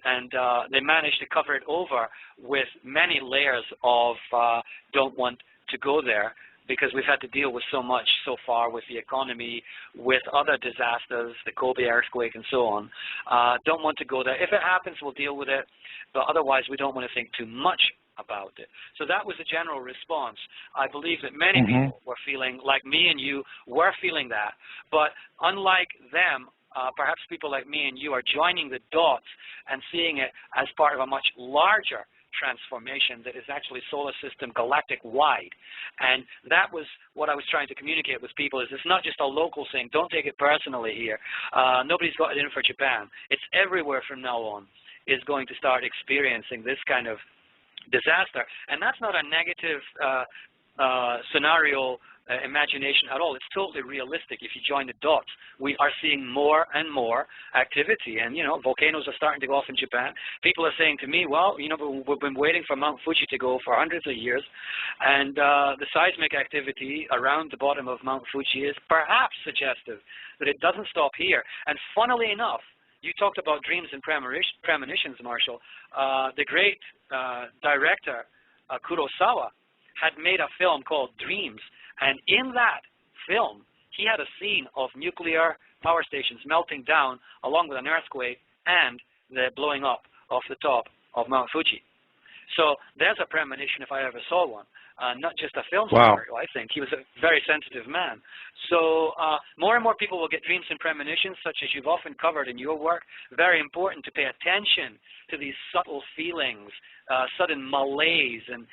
they managed to cover it over with many layers of don't want to go there, because we've had to deal with so much so far with the economy, with other disasters, the Kobe earthquake and so on. Don't want to go there. If it happens, we'll deal with it, but otherwise we don't want to think too much about it. So that was the general response. I believe that many people were feeling, like me and you were feeling that, but unlike them, perhaps people like me and you are joining the dots and seeing it as part of a much larger transformation that is actually solar system galactic wide. And that was what I was trying to communicate with people, is it's not just a local thing. Don't take it personally here. Nobody's got it in for Japan. It's everywhere from now on is going to start experiencing this kind of disaster. And that's not a negative scenario imagination at all. It's totally realistic if you join the dots. We are seeing more and more activity, and volcanoes are starting to go off in Japan. People are saying to me, well, we've been waiting for Mount Fuji to go for hundreds of years, and the seismic activity around the bottom of Mount Fuji is perhaps suggestive that it doesn't stop here. And funnily enough, you talked about dreams and premonitions, Marshall. The great director, Kurosawa, had made a film called Dreams, and in that film, he had a scene of nuclear power stations melting down along with an earthquake and the blowing up of the top of Mount Fuji. So there's a premonition if I ever saw one. Not just a film scenario, I think. He was a very sensitive man. So more and more people will get dreams and premonitions, such as you've often covered in your work. Very important to pay attention to these subtle feelings, sudden malaise and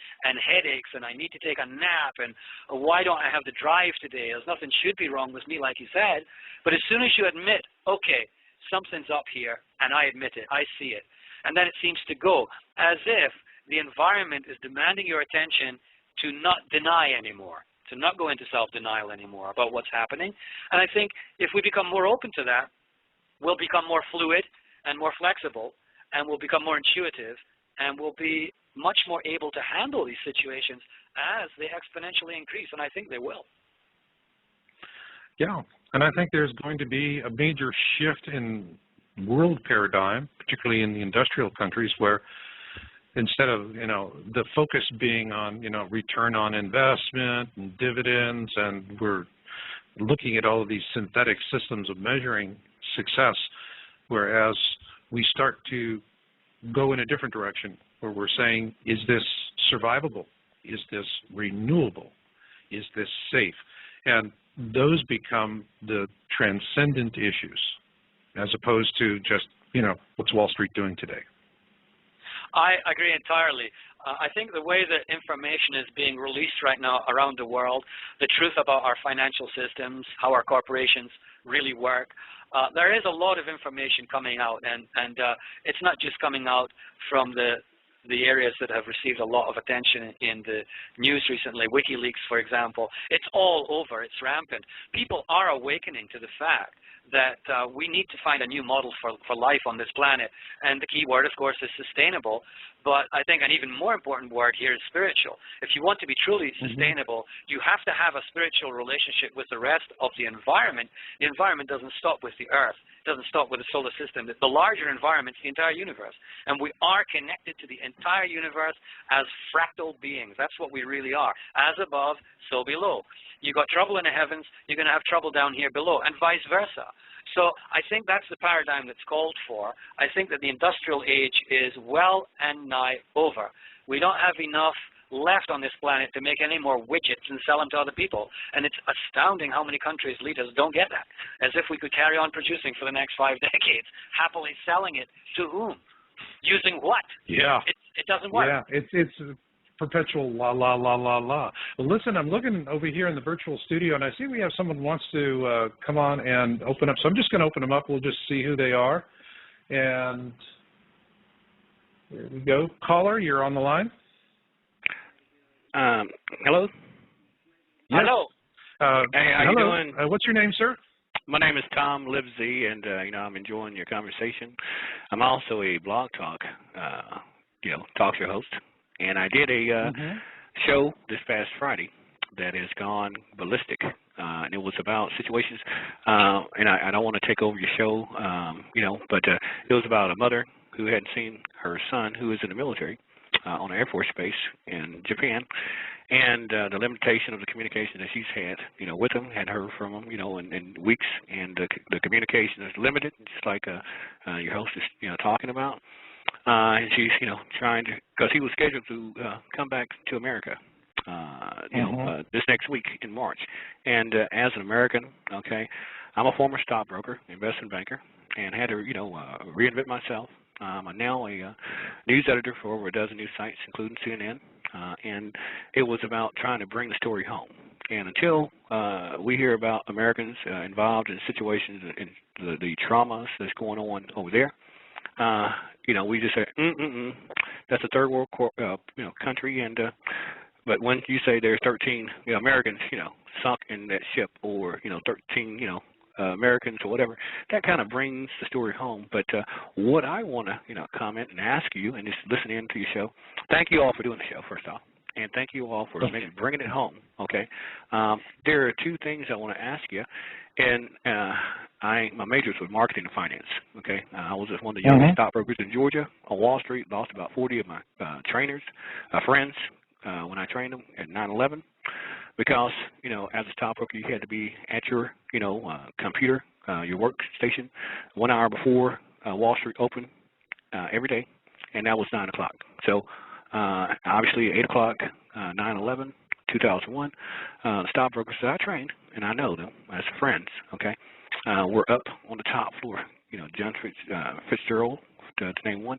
headaches, and I need to take a nap, and why don't I have the drive today? There's nothing should be wrong with me, like you said. But as soon as you admit, okay, something's up here, and I admit it, I see it, and then it seems to go, as if the environment is demanding your attention to not deny anymore, to not go into self-denial anymore about what's happening. And I think if we become more open to that, we'll become more fluid and more flexible, and we'll become more intuitive, and we'll be much more able to handle these situations as they exponentially increase, and I think they will. Yeah, and I think there's going to be a major shift in world paradigm, particularly in the industrial countries, where instead of, the focus being on, return on investment and dividends, and we're looking at all of these synthetic systems of measuring success, whereas we start to go in a different direction where we're saying, is this survivable? Is this renewable? Is this safe? And those become the transcendent issues as opposed to just, what's Wall Street doing today? I agree entirely. I think the way that information is being released right now around the world, the truth about our financial systems, how our corporations really work, there is a lot of information coming out, and it's not just coming out from the areas that have received a lot of attention in the news recently, WikiLeaks, for example. It's all over. It's rampant. People are awakening to the fact that we need to find a new model for life on this planet. And the key word, of course, is sustainable. But I think an even more important word here is spiritual. If you want to be truly sustainable, you have to have a spiritual relationship with the rest of the environment. The environment doesn't stop with the Earth. It doesn't stop with the solar system. The larger environment is the entire universe. And we are connected to the entire universe as fractal beings. That's what we really are. As above, so below. You got trouble in the heavens, you're going to have trouble down here below, and vice versa. So I think that's the paradigm that's called for. I think that the industrial age is well and nigh over. We don't have enough left on this planet to make any more widgets and sell them to other people. And it's astounding how many countries, leaders, don't get that. As if we could carry on producing for the next 5 decades, happily selling it to whom? Using what? Yeah. It doesn't work. Yeah, it's perpetual la, la, la, la, la. Well, listen, I'm looking over here in the virtual studio, and I see we have someone who wants to come on and open up. So I'm just going to open them up. We'll just see who they are. And there we go. Caller, you're on the line. Hello? Yes. Hello. Hey, how you doing? What's your name, sir? My name is Tom Livesey, and, I'm enjoying your conversation. I'm also a blog talk, talk show host. And I did a show this past Friday that has gone ballistic, and it was about situations, and I don't want to take over your show, but it was about a mother who hadn't seen her son, who is in the military, on an Air Force base in Japan, and the limitation of the communication that she's had, with him, hadn't heard from him, in weeks, and the communication is limited, just like your host is, talking about. And she's, trying to, because he was scheduled to come back to America, this next week in March. And as an American, I'm a former stockbroker, investment banker, and had to, reinvent myself. I'm now a news editor for over a dozen news sites, including CNN, and it was about trying to bring the story home. And until we hear about Americans involved in situations and the traumas that's going on over there, we just say, that's a third world, country, and but when you say there's 13 Americans, sunk in that ship, or 13, Americans or whatever, that kind of brings the story home. But what I want to, comment and ask you, and just listen in to your show. Thank you all for doing the show, first off, and thank you all for bringing it home. Okay, there are two things I want to ask you, and my majors was marketing and finance. Okay, I was just one of the youngest stockbrokers in Georgia on Wall Street. Lost about 40 of my trainers, friends, when I trained them at 9/11, because as a stockbroker, you had to be at your computer, your workstation, 1 hour before Wall Street opened every day, and that was 9 o'clock. So obviously 8 o'clock, 9/11. 2001, the stockbrokers that I trained, and I know them as friends, we're up on the top floor, John Fitzgerald, to name one,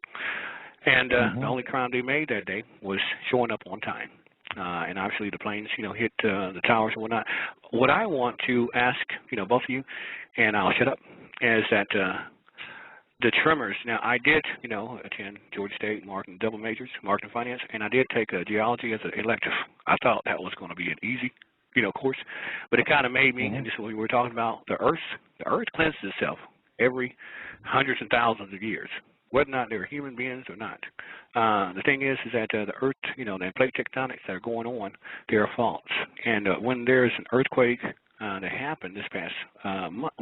and the only crime they made that day was showing up on time, and obviously the planes, hit the towers and whatnot. What I want to ask, both of you, and I'll shut up, is that the tremors. Now, I did, attend Georgia State marketing double majors, marketing finance, and I did take geology as an elective. I thought that was going to be an easy, course, but it kind of made me, and this is what we were talking about, the Earth cleanses itself every hundreds and thousands of years, whether or not they're human beings or not. The thing is that the Earth, the plate tectonics that are going on, there are faults, and when there's an earthquake that happened this past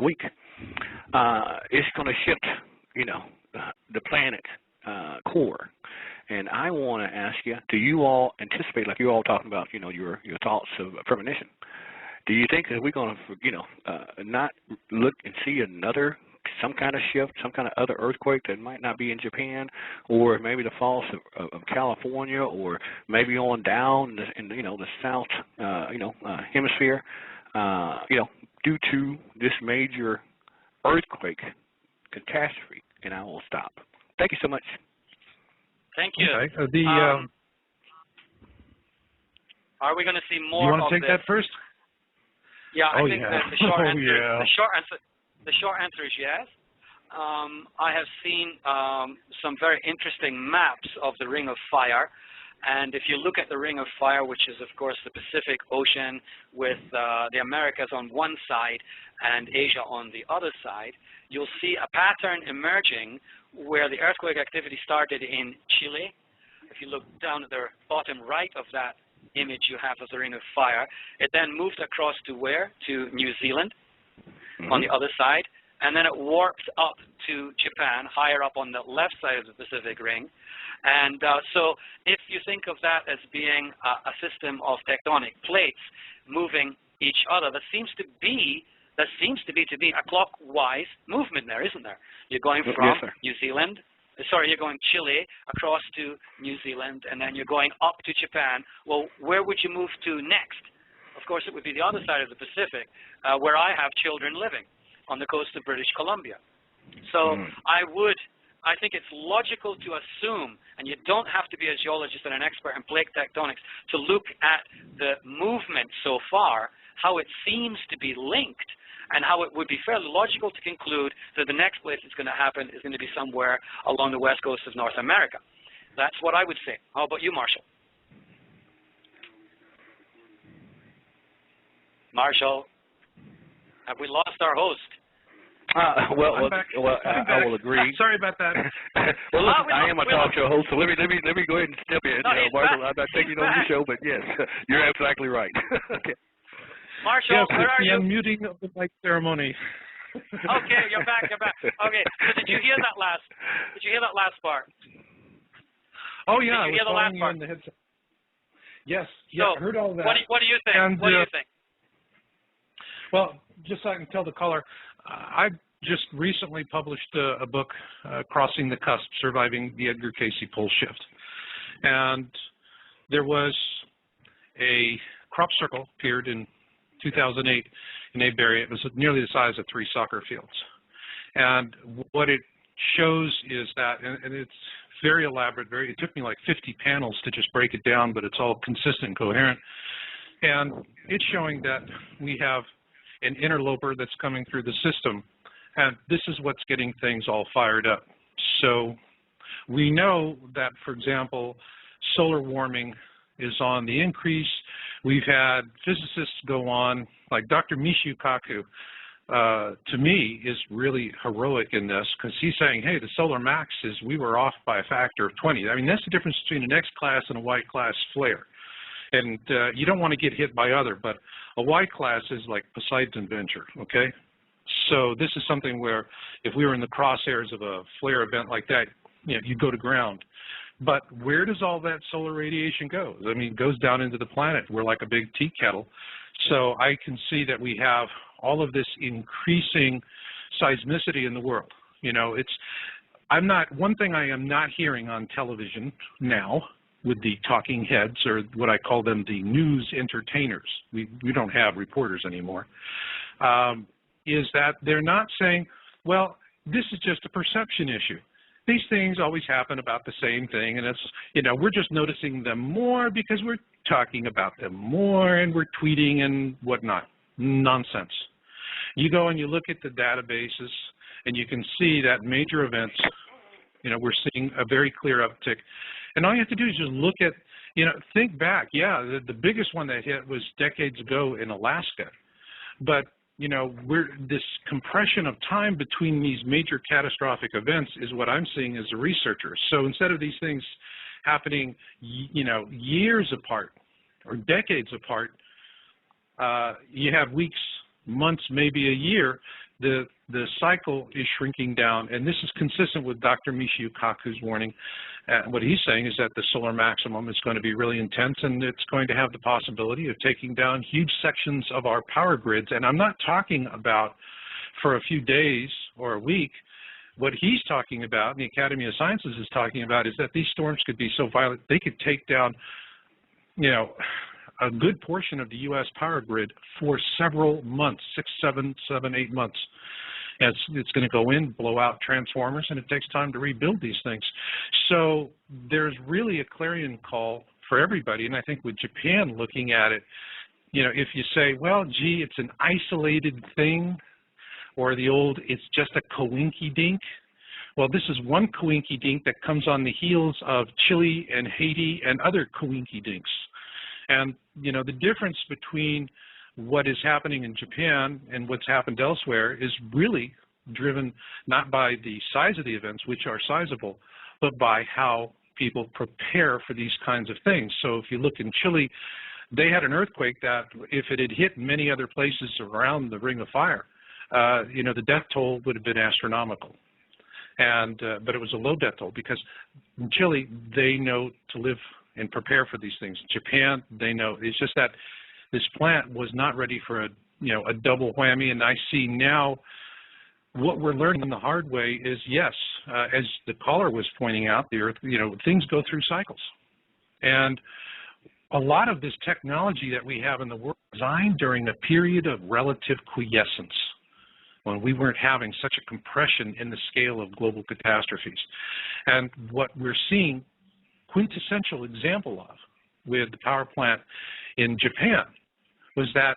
week, it's going to shift the planet core. And I want to ask you, do you all anticipate, like you're all talking about, your thoughts of premonition, do you think that we're going to, not look and see some kind of shift, some kind of other earthquake that might not be in Japan, or maybe the faults of California, or maybe on down in the south, hemisphere, due to this major earthquake catastrophe? And I will stop. Thank you so much. Thank you. Okay. Are we going to see more? You want to take that first? Yeah, I think that the short answer. The short answer is yes. I have seen some very interesting maps of the Ring of Fire. And if you look at the Ring of Fire, which is, of course, the Pacific Ocean with the Americas on one side and Asia on the other side, you'll see a pattern emerging where the earthquake activity started in Chile, if you look down at the bottom right of that image you have of the Ring of Fire, it then moved across to where? To New Zealand on the other side, and then it warped up to Japan, higher up on the left side of the Pacific Ring. And so if you think of that as being a system of tectonic plates moving each other, that seems to be a clockwise movement there, isn't there? You're going from New Zealand, you're going Chile across to New Zealand, and then you're going up to Japan. Well, where would you move to next? Of course, it would be the other side of the Pacific, where I have children living, on the coast of British Columbia. So I think it's logical to assume, and you don't have to be a geologist and an expert in plate tectonics to look at the movement so far, how it seems to be linked, and how it would be fairly logical to conclude that the next place it's going to happen is going to be somewhere along the west coast of North America. That's what I would say. How about you, Marshall? Marshall, have we lost our host? I will agree. Sorry about that. Well, listen, I am a talk show host, so let me go ahead and step in. Marshall, I'm not taking over the show, but yes, you're exactly right. Okay. Marshall, yes, where are you? The unmuting of the mic ceremony. Okay, you're back. Okay, so did you hear that last part? Oh yeah, did you hear the last part? The headset. Yes, so, I heard all that. What do you think? And, what do you think? Well, just so I can tell the caller, I just recently published a book, Crossing the Cusp, Surviving the Edgar Casey Pole Shift. And there was a crop circle appeared in 2008 in Mayberry. It was nearly the size of 3 soccer fields. And what it shows is that, and it's very elaborate, it took me like 50 panels to just break it down, but it's all consistent and coherent. And it's showing that we have an interloper that's coming through the system, and this is what's getting things all fired up. So we know that, for example, solar warming is on the increase. We've had physicists go on, like Dr. Michio Kaku, to me, is really heroic in this, because he's saying, hey, the solar max is, we were off by a factor of 20. I mean, that's the difference between an X-class and a Y-class flare. And you don't want to get hit by other, but a Y-class is like Poseidon's Adventure, okay? So this is something where if we were in the crosshairs of a flare event like that, you go to ground. But where does all that solar radiation go? I mean, it goes down into the planet. We're like a big tea kettle. So I can see that we have all of this increasing seismicity in the world. One thing I am not hearing on television now with the talking heads, or what I call them, the news entertainers, we don't have reporters anymore, is that they're not saying, well, this is just a perception issue. These things always happen about the same thing, and it's, we're just noticing them more because we're talking about them more and we're tweeting and whatnot. Nonsense. You go and you look at the databases and you can see that major events, we're seeing a very clear uptick. And all you have to do is just look at, think back. Yeah, the biggest one that hit was decades ago in Alaska. But, this compression of time between these major catastrophic events is what I'm seeing as a researcher. So instead of these things happening, years apart or decades apart, you have weeks, months, maybe a year. The cycle is shrinking down, and this is consistent with Dr. Michio Kaku's warning. What he's saying is that the solar maximum is going to be really intense, and it's going to have the possibility of taking down huge sections of our power grids. And I'm not talking about for a few days or a week. What he's talking about, and the Academy of Sciences is talking about, is that these storms could be so violent they could take down, a good portion of the U.S. power grid for several months, 6, 7, 8 months. And it's going to go in, blow out transformers, and it takes time to rebuild these things. So there's really a clarion call for everybody, and I think with Japan looking at it, if you say, well, gee, it's an isolated thing, or the old, it's just a coinky-dink. Well, this is one coinky-dink that comes on the heels of Chile and Haiti and other coinky-dinks. And, the difference between what is happening in Japan and what's happened elsewhere is really driven not by the size of the events, which are sizable, but by how people prepare for these kinds of things. So if you look in Chile, they had an earthquake that if it had hit many other places around the Ring of Fire, the death toll would have been astronomical. But it was a low death toll because in Chile, they know to live and prepare for these things. Japan, they know. It's just that this plant was not ready for a double whammy. And I see now what we're learning the hard way is, yes, as the caller was pointing out, the Earth, things go through cycles. And a lot of this technology that we have in the world was designed during a period of relative quiescence, when we weren't having such a compression in the scale of global catastrophes. And what we're seeing quintessential example of with the power plant in Japan was that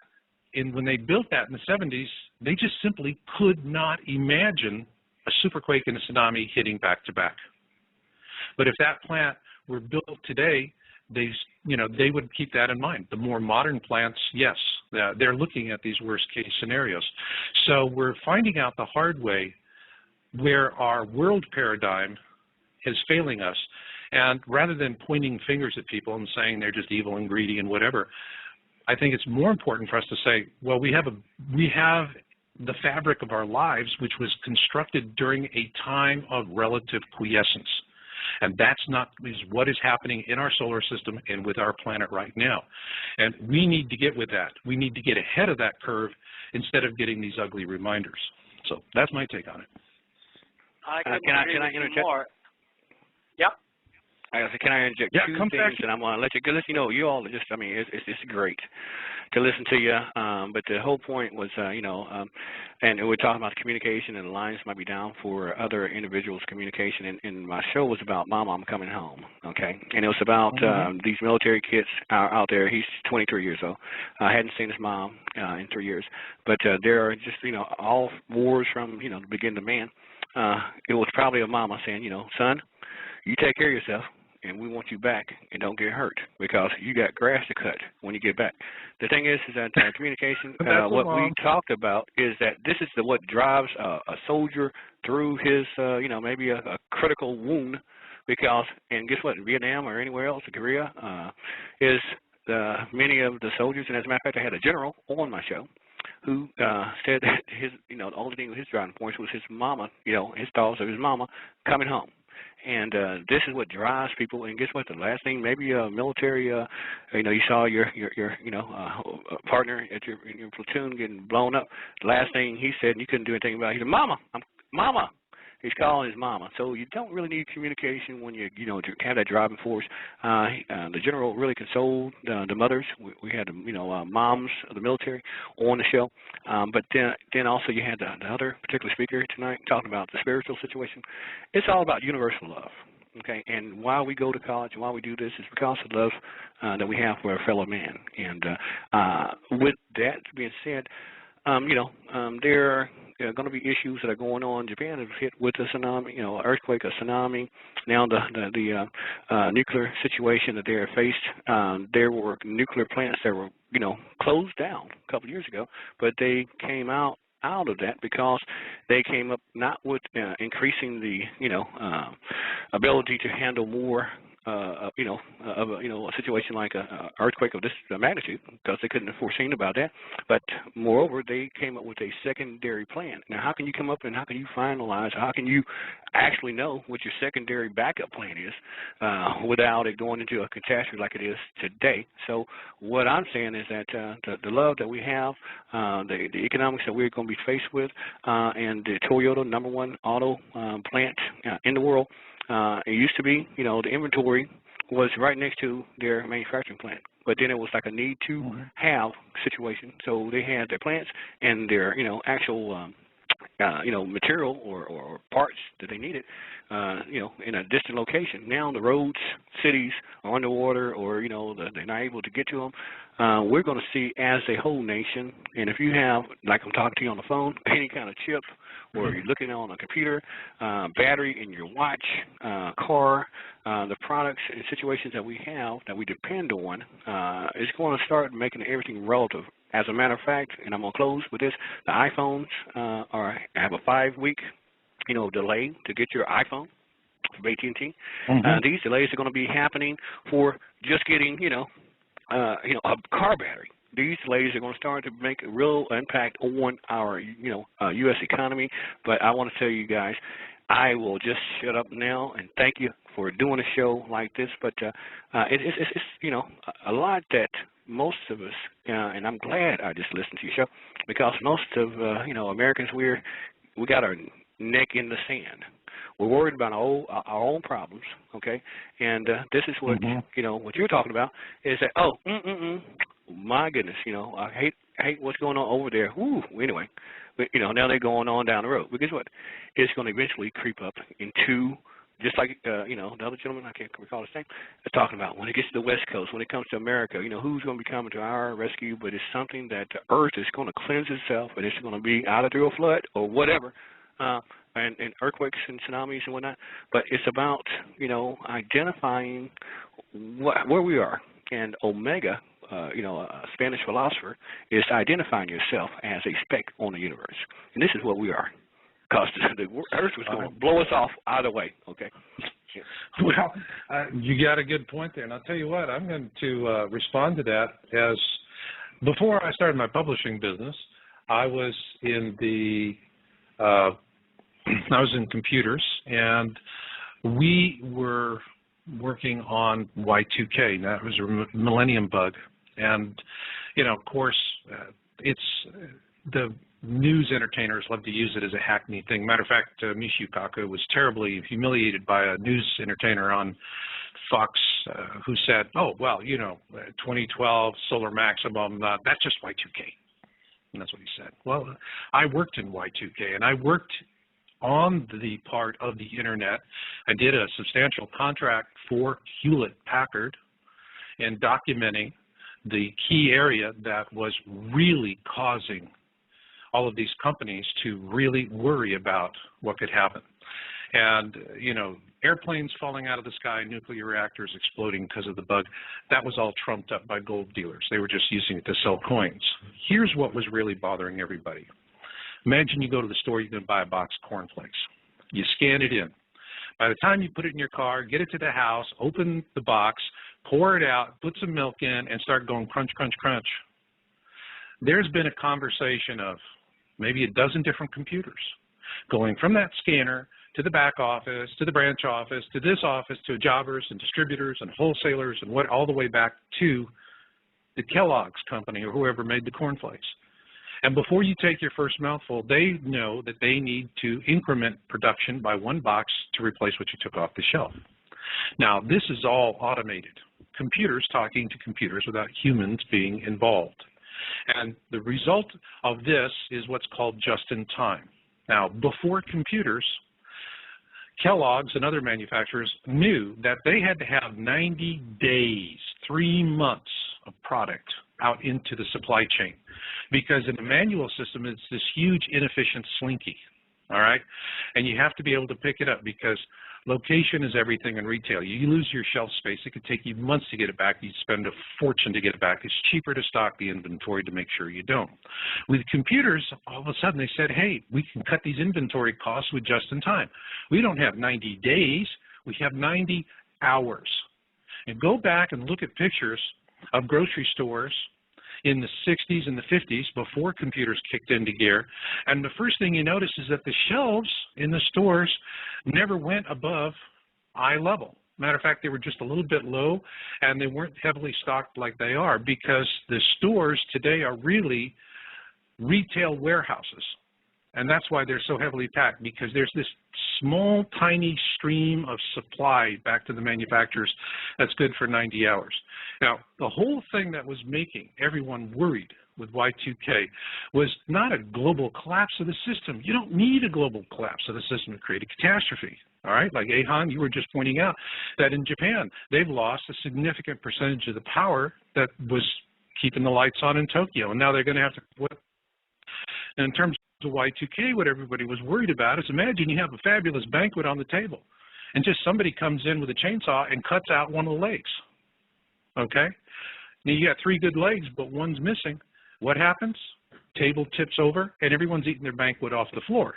when they built that in the 70s, they just simply could not imagine a superquake and a tsunami hitting back to back. But if that plant were built today, they would keep that in mind. The more modern plants, yes, they're looking at these worst case scenarios. So we're finding out the hard way where our world paradigm is failing us. And rather than pointing fingers at people and saying they're just evil and greedy and whatever, I think it's more important for us to say, well, we have the fabric of our lives, which was constructed during a time of relative quiescence. And that's what is happening in our solar system and with our planet right now. And we need to get with that. We need to get ahead of that curve instead of getting these ugly reminders. So that's my take on it. Can I interject? More. Yep. Can I interject two things? And I'm going to let you know, you all just, it's great to listen to you. But the whole point was, and we're talking about communication, and the lines might be down for other individuals' communication. And my show was about Mama, I'm Coming Home, okay? And it was about these military kids out there. He's 23 years old. I hadn't seen his mom in 3 years. But there are just, all wars from, the beginning to man. It was probably a mama saying, son, you take care of yourself, and we want you back, and don't get hurt because you got grass to cut when you get back. The thing is that communication, what we talked about is that this is what drives a soldier through his, maybe a critical wound because, and guess what, in Vietnam or anywhere else, in Korea, is many of the soldiers, and as a matter of fact, I had a general on my show who said that his, the only thing with his driving points was his mama, his thoughts of his mama coming home. And this is what drives people. And guess what? The last thing, maybe a military, you saw your partner at your platoon getting blown up. The last thing he said, and you couldn't do anything about it, he said, "Mama, Mama." He's calling his mama. So you don't really need communication when you have that driving force. The general really consoled the mothers. We had moms of the military on the show. But then also you had the other particular speaker tonight talking about the spiritual situation. It's all about universal love. Okay, and why we go to college and why we do this is because of love that we have for our fellow man. And with that being said, there are going to be issues that are going on. Japan is hit with a tsunami, earthquake, a tsunami. Now the nuclear situation that they are faced. There were nuclear plants that were closed down a couple of years ago, but they came out of that because they came up not with increasing the ability to handle more a situation like a earthquake of this magnitude, because they couldn't have foreseen about that. But moreover, they came up with a secondary plan. Now, how can you come up and how can you finalize, how can you actually know what your secondary backup plan is without it going into a catastrophe like it is today? So what I'm saying is that the love that we have, the economics that we're going to be faced with, and the Toyota #1 auto plant in the world, it used to be, the inventory was right next to their manufacturing plant, but then it was like a need to have situation. So they had their plants and their, actual, material or parts that they needed, in a distant location. Now the roads, cities are underwater, or, they're not able to get to them. We're going to see as a whole nation, and if you have, like I'm talking to you on the phone, any kind of chip, or you're looking on a computer, battery in your watch, car, the products and situations that we have that we depend on, is going to start making everything relative. As a matter of fact, and I'm going to close with this, the iPhones have a 5-week, delay to get your iPhone. from AT&T. These delays are going to be happening for just getting, a car battery. These delays are going to start to make a real impact on our, U.S. economy. But I want to tell you guys, I will just shut up now and thank you for doing a show like this. But it's a lot that most of us, and I'm glad I just listened to your show, because most of Americans, we got our neck in the sand. We're worried about our own problems, okay? And this is what what you're talking about is that my goodness, I hate what's going on over there. Woo, anyway, but, now they're going on down the road. But guess what? It's going to eventually creep up into, just like the other gentleman, I can't recall his name, is talking about when it gets to the West Coast, when it comes to America, who's going to be coming to our rescue? But it's something that the earth is going to cleanse itself, and it's going to be either through a flood or whatever. And earthquakes and tsunamis and whatnot, but it's about, identifying where we are. And Omega, a Spanish philosopher, is identifying yourself as a speck on the universe. And this is what we are, because the earth was going to blow us off either way, okay? Well, you got a good point there. And I'll tell you what, I'm going to respond to that as, before I started my publishing business, I was in computers, and we were working on Y2K. Now, it was a millennium bug. And, of course, it's the news entertainers love to use it as a hackney thing. Matter of fact, Michio Kaku was terribly humiliated by a news entertainer on Fox who said, 2012 solar maximum, that's just Y2K. And that's what he said. Well, I worked in Y2K, and I worked on the part of the internet. I did a substantial contract for Hewlett-Packard in documenting the key area that was really causing all of these companies to really worry about what could happen. And, airplanes falling out of the sky, nuclear reactors exploding because of the bug, that was all trumped up by gold dealers. They were just using it to sell coins. Here's what was really bothering everybody. Imagine you go to the store, you're going to buy a box of cornflakes. You scan it in. By the time you put it in your car, get it to the house, open the box, pour it out, put some milk in, and start going crunch, crunch, crunch. There's been a conversation of maybe a dozen different computers going from that scanner to the back office, to the branch office, to this office, to jobbers and distributors and wholesalers, and all the way back to the Kellogg's company or whoever made the cornflakes. And before you take your first mouthful, they know that they need to increment production by one box to replace what you took off the shelf. Now, this is all automated. Computers talking to computers without humans being involved. And the result of this is what's called just-in-time. Now, before computers, Kellogg's and other manufacturers knew that they had to have 90 days, 3 months of product out into the supply chain, because in a manual system, it's this huge inefficient slinky, all right? And you have to be able to pick it up, because location is everything in retail. You lose your shelf space, it could take you months to get it back. You spend a fortune to get it back. It's cheaper to stock the inventory to make sure you don't. With computers, all of a sudden they said, hey, we can cut these inventory costs with just-in-time. We don't have 90 days, we have 90 hours. And go back and look at pictures of grocery stores in the 60s and the 50s before computers kicked into gear. And the first thing you notice is that the shelves in the stores never went above eye level. Matter of fact, they were just a little bit low, and they weren't heavily stocked like they are, because the stores today are really retail warehouses. And that's why they're so heavily packed, because there's this small, tiny stream of supply back to the manufacturers that's good for 90 hours. Now, the whole thing that was making everyone worried with Y2K was not a global collapse of the system. You don't need a global collapse of the system to create a catastrophe. All right, like Echan, you were just pointing out that in Japan, they've lost a significant percentage of the power that was keeping the lights on in Tokyo, and now they're going to have to put. And in terms of Y2K, what everybody was worried about is, imagine you have a fabulous banquet on the table, and just somebody comes in with a chainsaw and cuts out one of the legs. Okay? Now you got 3 good legs, but one's missing. What happens? Table tips over, and everyone's eating their banquet off the floor.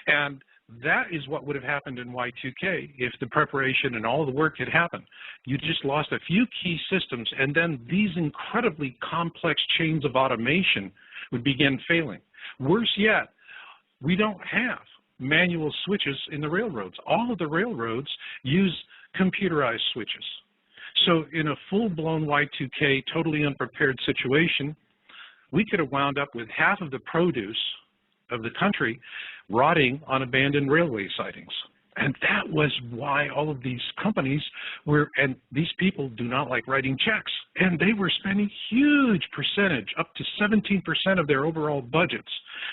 And that is what would have happened in Y2K if the preparation and all the work had happened. You just lost a few key systems, and then these incredibly complex chains of automation would begin failing. Worse yet, we don't have manual switches in the railroads. All of the railroads use computerized switches. So in a full-blown Y2K, totally unprepared situation, we could have wound up with half of the produce of the country rotting on abandoned railway sidings. And that was why all of these companies were, and these people do not like writing checks, and they were spending huge percentage, up to 17% of their overall budgets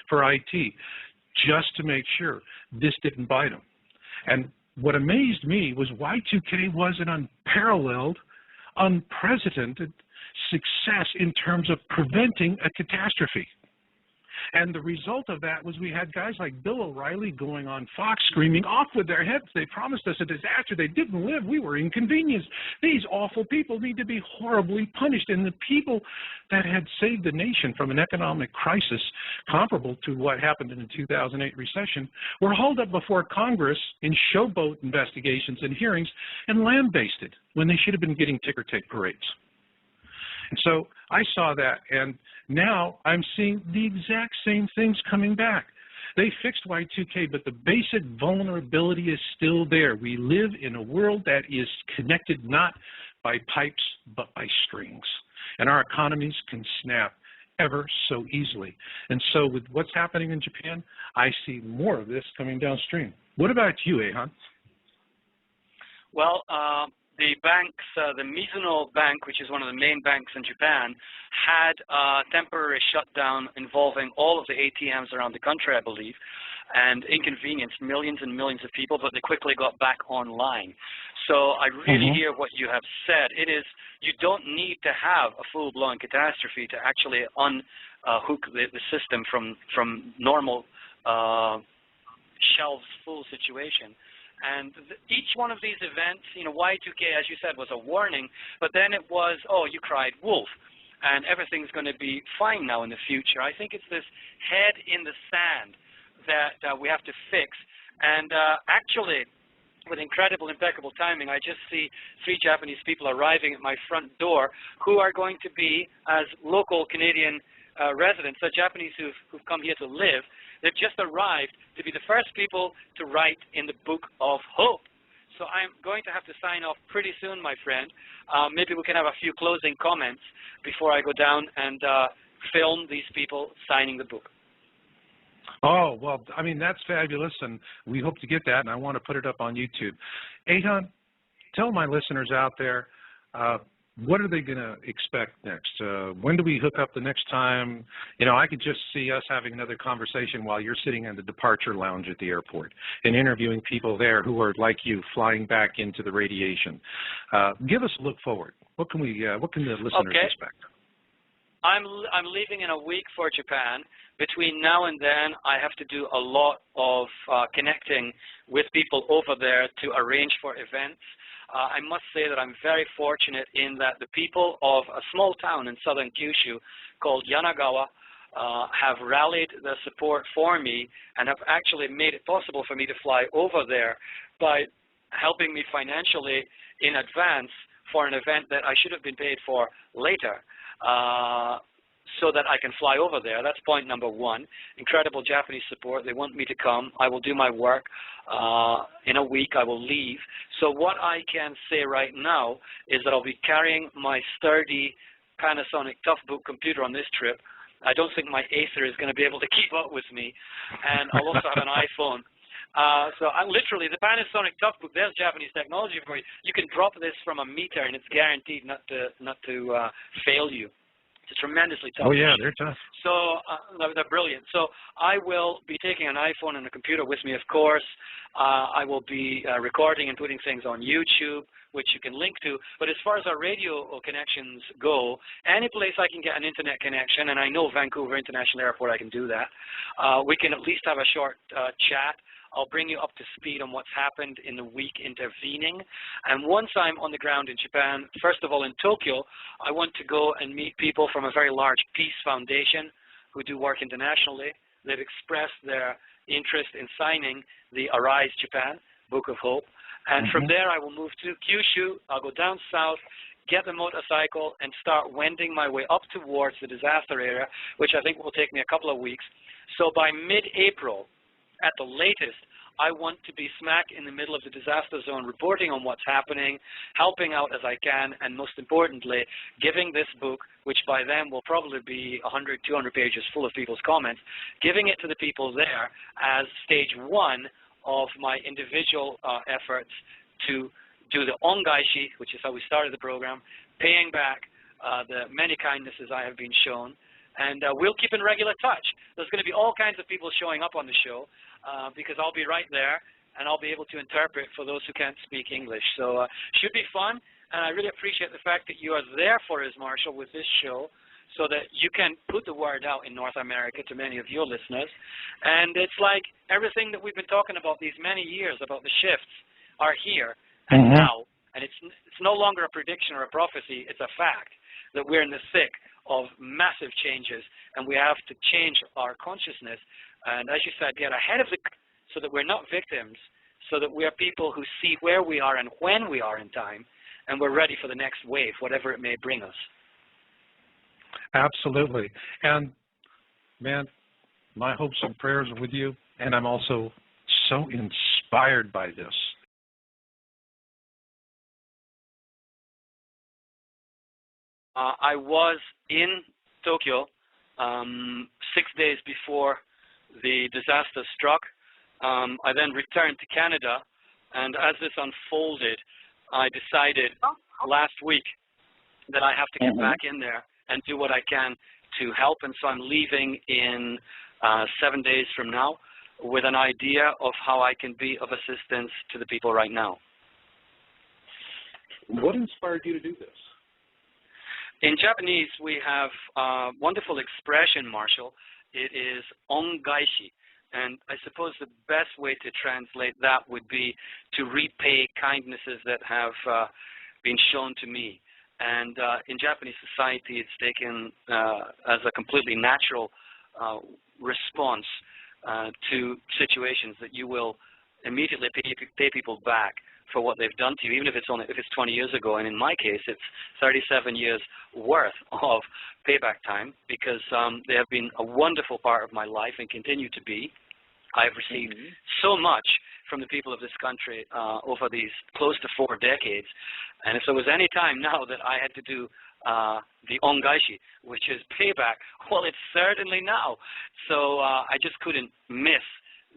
for IT, just to make sure this didn't bite them. And what amazed me was Y2K was an unparalleled, unprecedented success in terms of preventing a catastrophe. And the result of that was we had guys like Bill O'Reilly going on Fox screaming, off with their heads, they promised us a disaster, they didn't live, we were inconvenienced. These awful people need to be horribly punished. And the people that had saved the nation from an economic crisis comparable to what happened in the 2008 recession were hauled up before Congress in showboat investigations and hearings and land-basted when they should have been getting ticker-tape parades. And so I saw that, and now I'm seeing the exact same things coming back. They fixed Y2K, but the basic vulnerability is still there. We live in a world that is connected not by pipes, but by strings. And our economies can snap ever so easily. And so with what's happening in Japan, I see more of this coming downstream. What about you, Echan? Well, the banks, the Mizuno Bank, which is one of the main banks in Japan, had a temporary shutdown involving all of the ATMs around the country, I believe, and inconvenienced millions and millions of people, but they quickly got back online. So I really hear what you have said. It is, you don't need to have a full-blown catastrophe to actually unhook the system from normal shelves full situation. And each one of these events, you know, Y2K, as you said, was a warning, but then it was, oh, you cried wolf, and everything's going to be fine now in the future. I think it's this head in the sand that we have to fix. And actually, with incredible, impeccable timing, I just see 3 Japanese people arriving at my front door who are going to be, as local Canadian residents, the Japanese who've come here to live. They've just arrived to be the first people to write in the Book of Hope. So I'm going to have to sign off pretty soon, my friend. Maybe we can have a few closing comments before I go down and film these people signing the book. Oh, well, I mean, that's fabulous, and we hope to get that, and I want to put it up on YouTube. Echan, tell my listeners out there, what are they going to expect next? When do we hook up the next time? You know, I could just see us having another conversation while you're sitting in the departure lounge at the airport and interviewing people there who are like you, flying back into the radiation. Give us a look forward. What can the listeners expect? I'm leaving in a week for Japan. Between now and then, I have to do a lot of connecting with people over there to arrange for events. I must say that I'm very fortunate in that the people of a small town in southern Kyushu called Yanagawa have rallied their support for me and have actually made it possible for me to fly over there by helping me financially in advance for an event that I should have been paid for later, so that I can fly over there. That's point number 1. Incredible Japanese support. They want me to come. I will do my work. In a week, I will leave. So what I can say right now is that I'll be carrying my sturdy Panasonic Toughbook computer on this trip. I don't think my Acer is going to be able to keep up with me. And I'll also have an iPhone. So I'm literally, the Panasonic Toughbook, there's Japanese technology for you. You can drop this from a meter, and it's guaranteed not to fail you. It's tremendously tough. Oh, yeah, they're tough. So they're brilliant. So I will be taking an iPhone and a computer with me, of course. I will be recording and putting things on YouTube, which you can link to. But as far as our radio connections go, any place I can get an internet connection, and I know Vancouver International Airport, I can do that. We can at least have a short chat. I'll bring you up to speed on what's happened in the week intervening. And once I'm on the ground in Japan, first of all in Tokyo, I want to go and meet people from a very large peace foundation who do work internationally. they've expressed their interest in signing the Arise Japan Book of Hope. And from there, I will move to Kyushu. I'll go down south, get the motorcycle, and start wending my way up towards the disaster area, which I think will take me a couple of weeks. So by mid-April, at the latest, I want to be smack in the middle of the disaster zone, reporting on what's happening, helping out as I can, and most importantly, giving this book, which by then will probably be 100, 200 pages full of people's comments, giving it to the people there as stage one of my individual efforts to do the ongaishi, which is how we started the program, paying back the many kindnesses I have been shown. And we'll keep in regular touch. There's going to be all kinds of people showing up on the show because I'll be right there, and I'll be able to interpret for those who can't speak English. So should be fun, and I really appreciate the fact that you are there for us, Marshall, with this show, so that you can put the word out in North America to many of your listeners. And it's like everything that we've been talking about these many years about the shifts are here and now. And it's no longer a prediction or a prophecy. It's a fact that we're in the thick of massive changes, and we have to change our consciousness. And as you said, get ahead of so that we're not victims, so that we are people who see where we are and when we are in time, and we're ready for the next wave, whatever it may bring us. Absolutely. And, man, my hopes and prayers are with you, and I'm also so inspired by this. I was in Tokyo 6 days before the disaster struck. I then returned to Canada, and as this unfolded, I decided last week that I have to get back in there and do what I can to help, and so I'm leaving in 7 days from now with an idea of how I can be of assistance to the people right now. What inspired you to do this? In Japanese, we have a wonderful expression, Marshall. It is ongaishi. And I suppose the best way to translate that would be to repay kindnesses that have been shown to me. And in Japanese society, it's taken as a completely natural response to situations that you will immediately pay people back for what they've done to you, even if it's 20 years ago. And in my case, it's 37 years worth of payback time, because they have been a wonderful part of my life and continue to be. I've received so much from the people of this country over these close to 4 decades. And if there was any time now that I had to do the ongaishi, which is payback, well, it's certainly now. So I just couldn't miss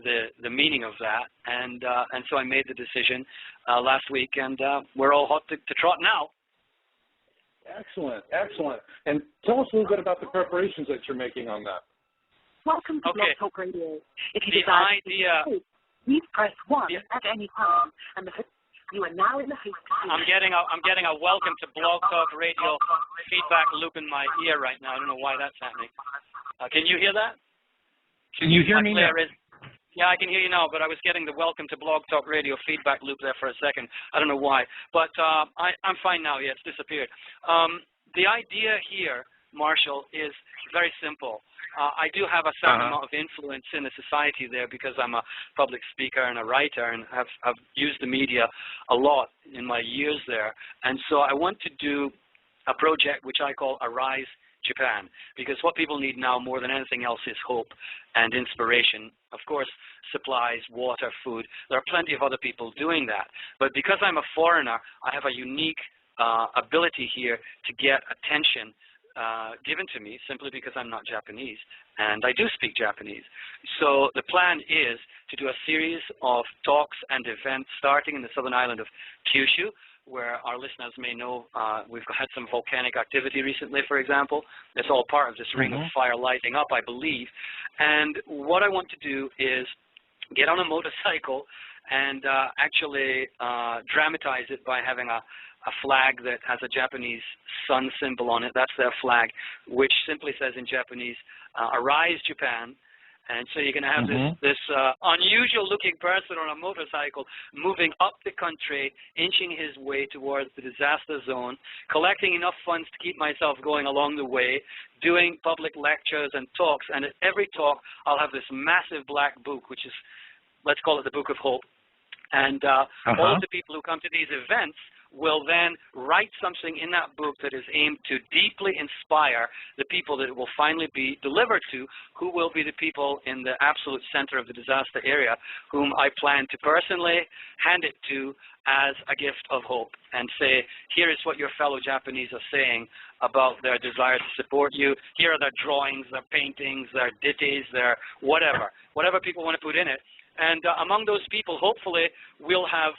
the meaning of that, and so I made the decision last week, and we're all hot to trot now. Excellent, excellent. And tell us a little bit about the preparations that you're making on that. Welcome to Blog Talk Radio. If you the desire idea, to speak, please press 1 at any time, and you are now in the host. I'm getting a welcome to Blog Talk Radio feedback loop in my ear right now. I don't know why that's happening. Can you hear that? Can you hear me now? Yeah, I can hear you now, but I was getting the welcome to Blog Talk Radio feedback loop there for a second. I don't know why, but I'm fine now. Yeah, it's disappeared. The idea here, Marshall, is very simple. I do have a certain amount of influence in the society there because I'm a public speaker and a writer, and have used the media a lot in my years there. And so I want to do a project which I call Arise Japan, because what people need now more than anything else is hope and inspiration. Of course, supplies, water, food. There are plenty of other people doing that. But because I'm a foreigner, I have a unique ability here to get attention given to me simply because I'm not Japanese, and I do speak Japanese. So the plan is to do a series of talks and events starting in the southern island of Kyushu, where our listeners may know we've had some volcanic activity recently, for example. It's all part of this ring of fire lighting up, I believe. And what I want to do is get on a motorcycle and actually dramatize it by having a flag that has a Japanese sun symbol on it. That's their flag, which simply says in Japanese, Arise Japan. And so you're going to have this unusual-looking person on a motorcycle moving up the country, inching his way towards the disaster zone, collecting enough funds to keep myself going along the way, doing public lectures and talks. And at every talk, I'll have this massive black book, which is, let's call it the Book of Hope. And all of the people who come to these events will then write something in that book that is aimed to deeply inspire the people that it will finally be delivered to, who will be the people in the absolute center of the disaster area, whom I plan to personally hand it to as a gift of hope and say, here is what your fellow Japanese are saying about their desire to support you. Here are their drawings, their paintings, their ditties, their whatever people want to put in it. And among those people, hopefully, we'll have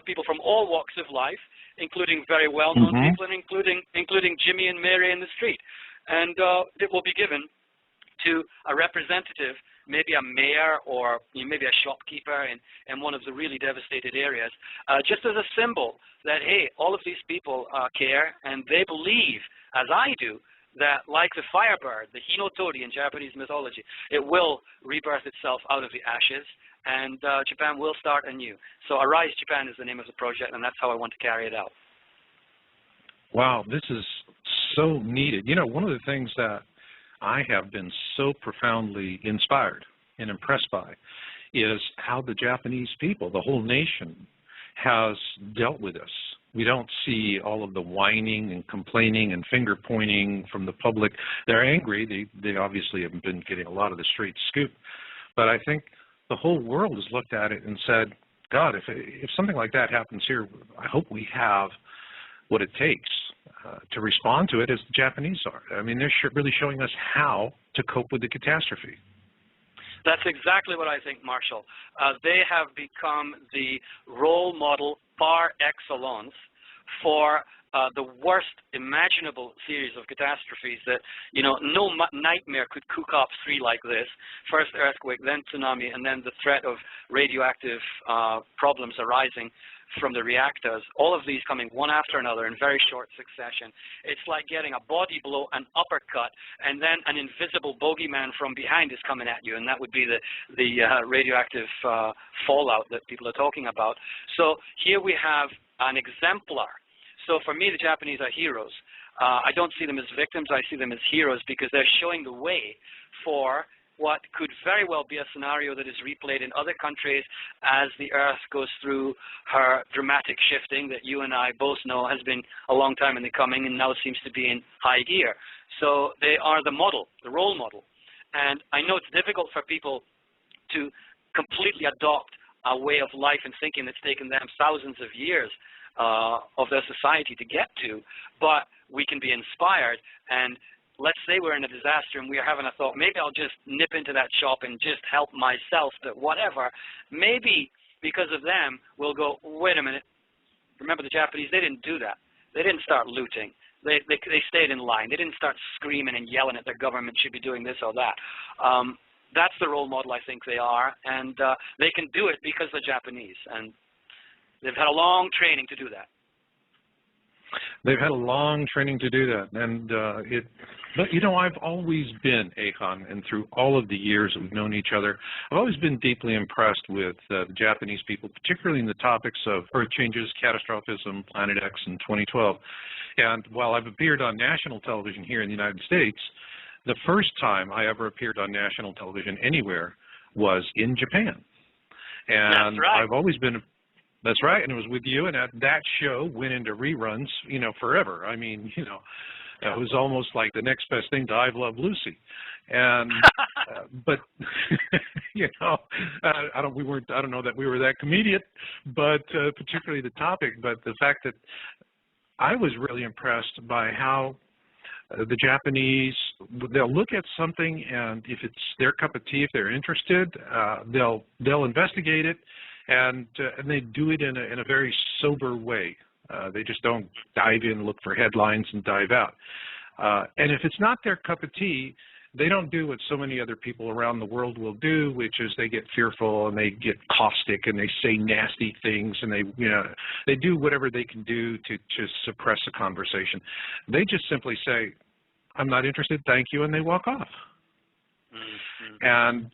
people from all walks of life, including very well-known people, and including Jimmy and Mary in the street. And it will be given to a representative, maybe a mayor or maybe a shopkeeper in one of the really devastated areas, just as a symbol that, hey, all of these people care, and they believe, as I do, that like the firebird, the Hinotori in Japanese mythology, it will rebirth itself out of the ashes, and Japan will start anew. So Arise Japan is the name of the project, and that's how I want to carry it out. Wow, this is so needed. You know, one of the things that I have been so profoundly inspired and impressed by is how the Japanese people, the whole nation, has dealt with this. We don't see all of the whining and complaining and finger pointing from the public. They're angry. They obviously haven't been getting a lot of the straight scoop. But I think the whole world has looked at it and said, God, if something like that happens here, I hope we have what it takes to respond to it as the Japanese are. I mean, they're really showing us how to cope with the catastrophe. That's exactly what I think, Marshall. They have become the role model par excellence for the worst imaginable series of catastrophes that, no nightmare could cook up three like this. First earthquake, then tsunami, and then the threat of radioactive problems arising from the reactors, all of these coming one after another in very short succession. It's like getting a body blow, an uppercut, and then an invisible bogeyman from behind is coming at you, and that would be the radioactive fallout that people are talking about. So here we have an exemplar. So for me, the Japanese are heroes. I don't see them as victims. I see them as heroes because they're showing the way for what could very well be a scenario that is replayed in other countries as the Earth goes through her dramatic shifting that you and I both know has been a long time in the coming and now seems to be in high gear. So they are the model, the role model. And I know it's difficult for people to completely adopt a way of life and thinking that's taken them thousands of years of their society to get to, but we can be inspired. And let's say we're in a disaster and we're having a thought, maybe I'll just nip into that shop and just help myself, but whatever. Maybe because of them, we'll go, wait a minute. Remember the Japanese, they didn't do that. They didn't start looting. They stayed in line. They didn't start screaming and yelling at their government should be doing this or that. That's the role model I think they are, and they can do it because they're Japanese, and they've had a long training to do that. They've had a long training to do that, and but I've always been, Echan, and through all of the years that we've known each other, I've always been deeply impressed with the Japanese people, particularly in the topics of Earth changes, catastrophism, Planet X, and 2012. And while I've appeared on national television here in the United States, the first time I ever appeared on national television anywhere was in Japan. And that's right. I've always been... That's right, and it was with you, and that show went into reruns, forever. I mean, it was almost like the next best thing to I've Loved Lucy. And, but, I don't know that we were that comedian, but particularly the topic, but the fact that I was really impressed by how the Japanese, they'll look at something, and if it's their cup of tea, if they're interested, they'll investigate it. And they do it in a very sober way. They just don't dive in, look for headlines, and dive out. And if it's not their cup of tea, they don't do what so many other people around the world will do, which is they get fearful and they get caustic and they say nasty things and they do whatever they can do to suppress a conversation. They just simply say, "I'm not interested, thank you," and they walk off. Mm-hmm. And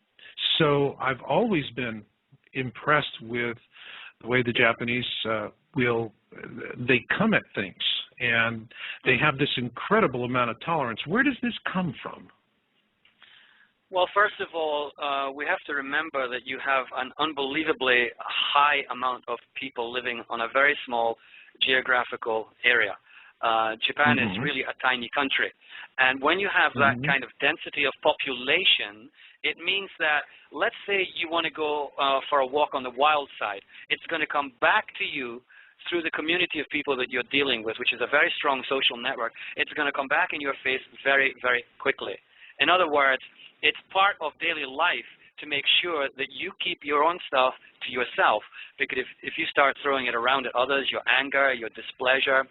so I've always been impressed with the way the Japanese they come at things, and they have this incredible amount of tolerance. Where does this come from? Well, first of all, we have to remember that you have an unbelievably high amount of people living on a very small geographical area. Japan is really a tiny country. And when you have that kind of density of population, it means that, let's say you want to go for a walk on the wild side. It's going to come back to you through the community of people that you're dealing with, which is a very strong social network. It's going to come back in your face very, very quickly. In other words, it's part of daily life to make sure that you keep your own stuff to yourself, because if you start throwing it around at others, your anger, your displeasure,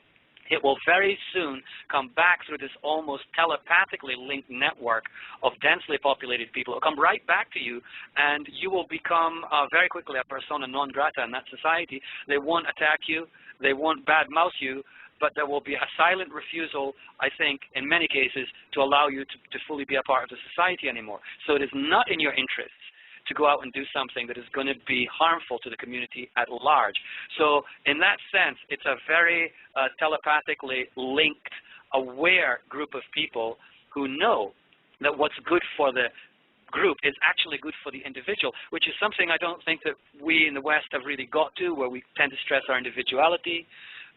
it will very soon come back through this almost telepathically linked network of densely populated people. It will come right back to you, and you will become very quickly a persona non grata in that society. They won't attack you. They won't badmouth you, but there will be a silent refusal, I think, in many cases, to allow you to fully be a part of the society anymore. So it is not in your interests to go out and do something that is going to be harmful to the community at large. So in that sense, it's a very telepathically linked, aware group of people who know that what's good for the group is actually good for the individual, which is something I don't think that we in the West have really got to, where we tend to stress our individuality.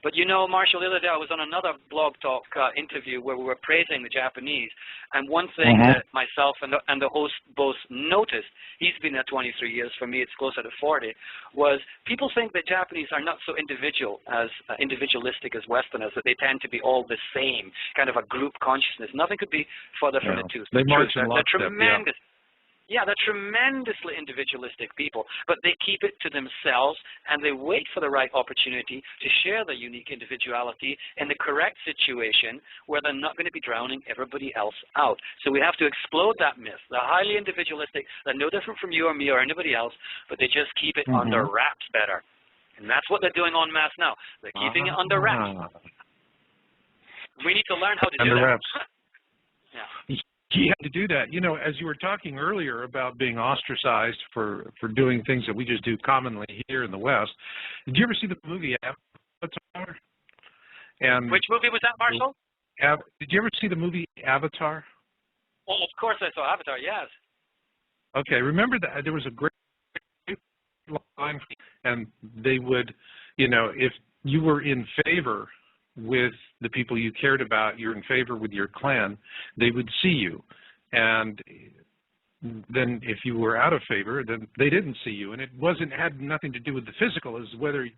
But you know, Marshall, the other day I was on another Blog Talk interview where we were praising the Japanese, and one thing that myself and the host both noticed, he's been there 23 years, for me it's closer to 40, was people think that Japanese are not so individualistic as Westerners, that they tend to be all the same, kind of a group consciousness. Nothing could be further from the truth. They march in They're lockstep, tremendous. Yeah, they're tremendously individualistic people, but they keep it to themselves, and they wait for the right opportunity to share their unique individuality in the correct situation where they're not going to be drowning everybody else out. So we have to explode that myth. They're highly individualistic. They're no different from you or me or anybody else, but they just keep it under wraps better. And that's what they're doing en masse now. They're keeping it under wraps. We need to learn how to do that. Yeah. You have to do that. You know, as you were talking earlier about being ostracized for doing things that we just do commonly here in the West, did you ever see the movie Avatar? And which movie was that, Marshall? Did you ever see the movie Avatar? Well, of course I saw Avatar, yes. Okay, remember that there was a great line, and they would, you know, if you were in favor with the people you cared about, you're in favor with your clan, they would see you. And then if you were out of favor, then they didn't see you. And it had nothing to do with the physical, as whether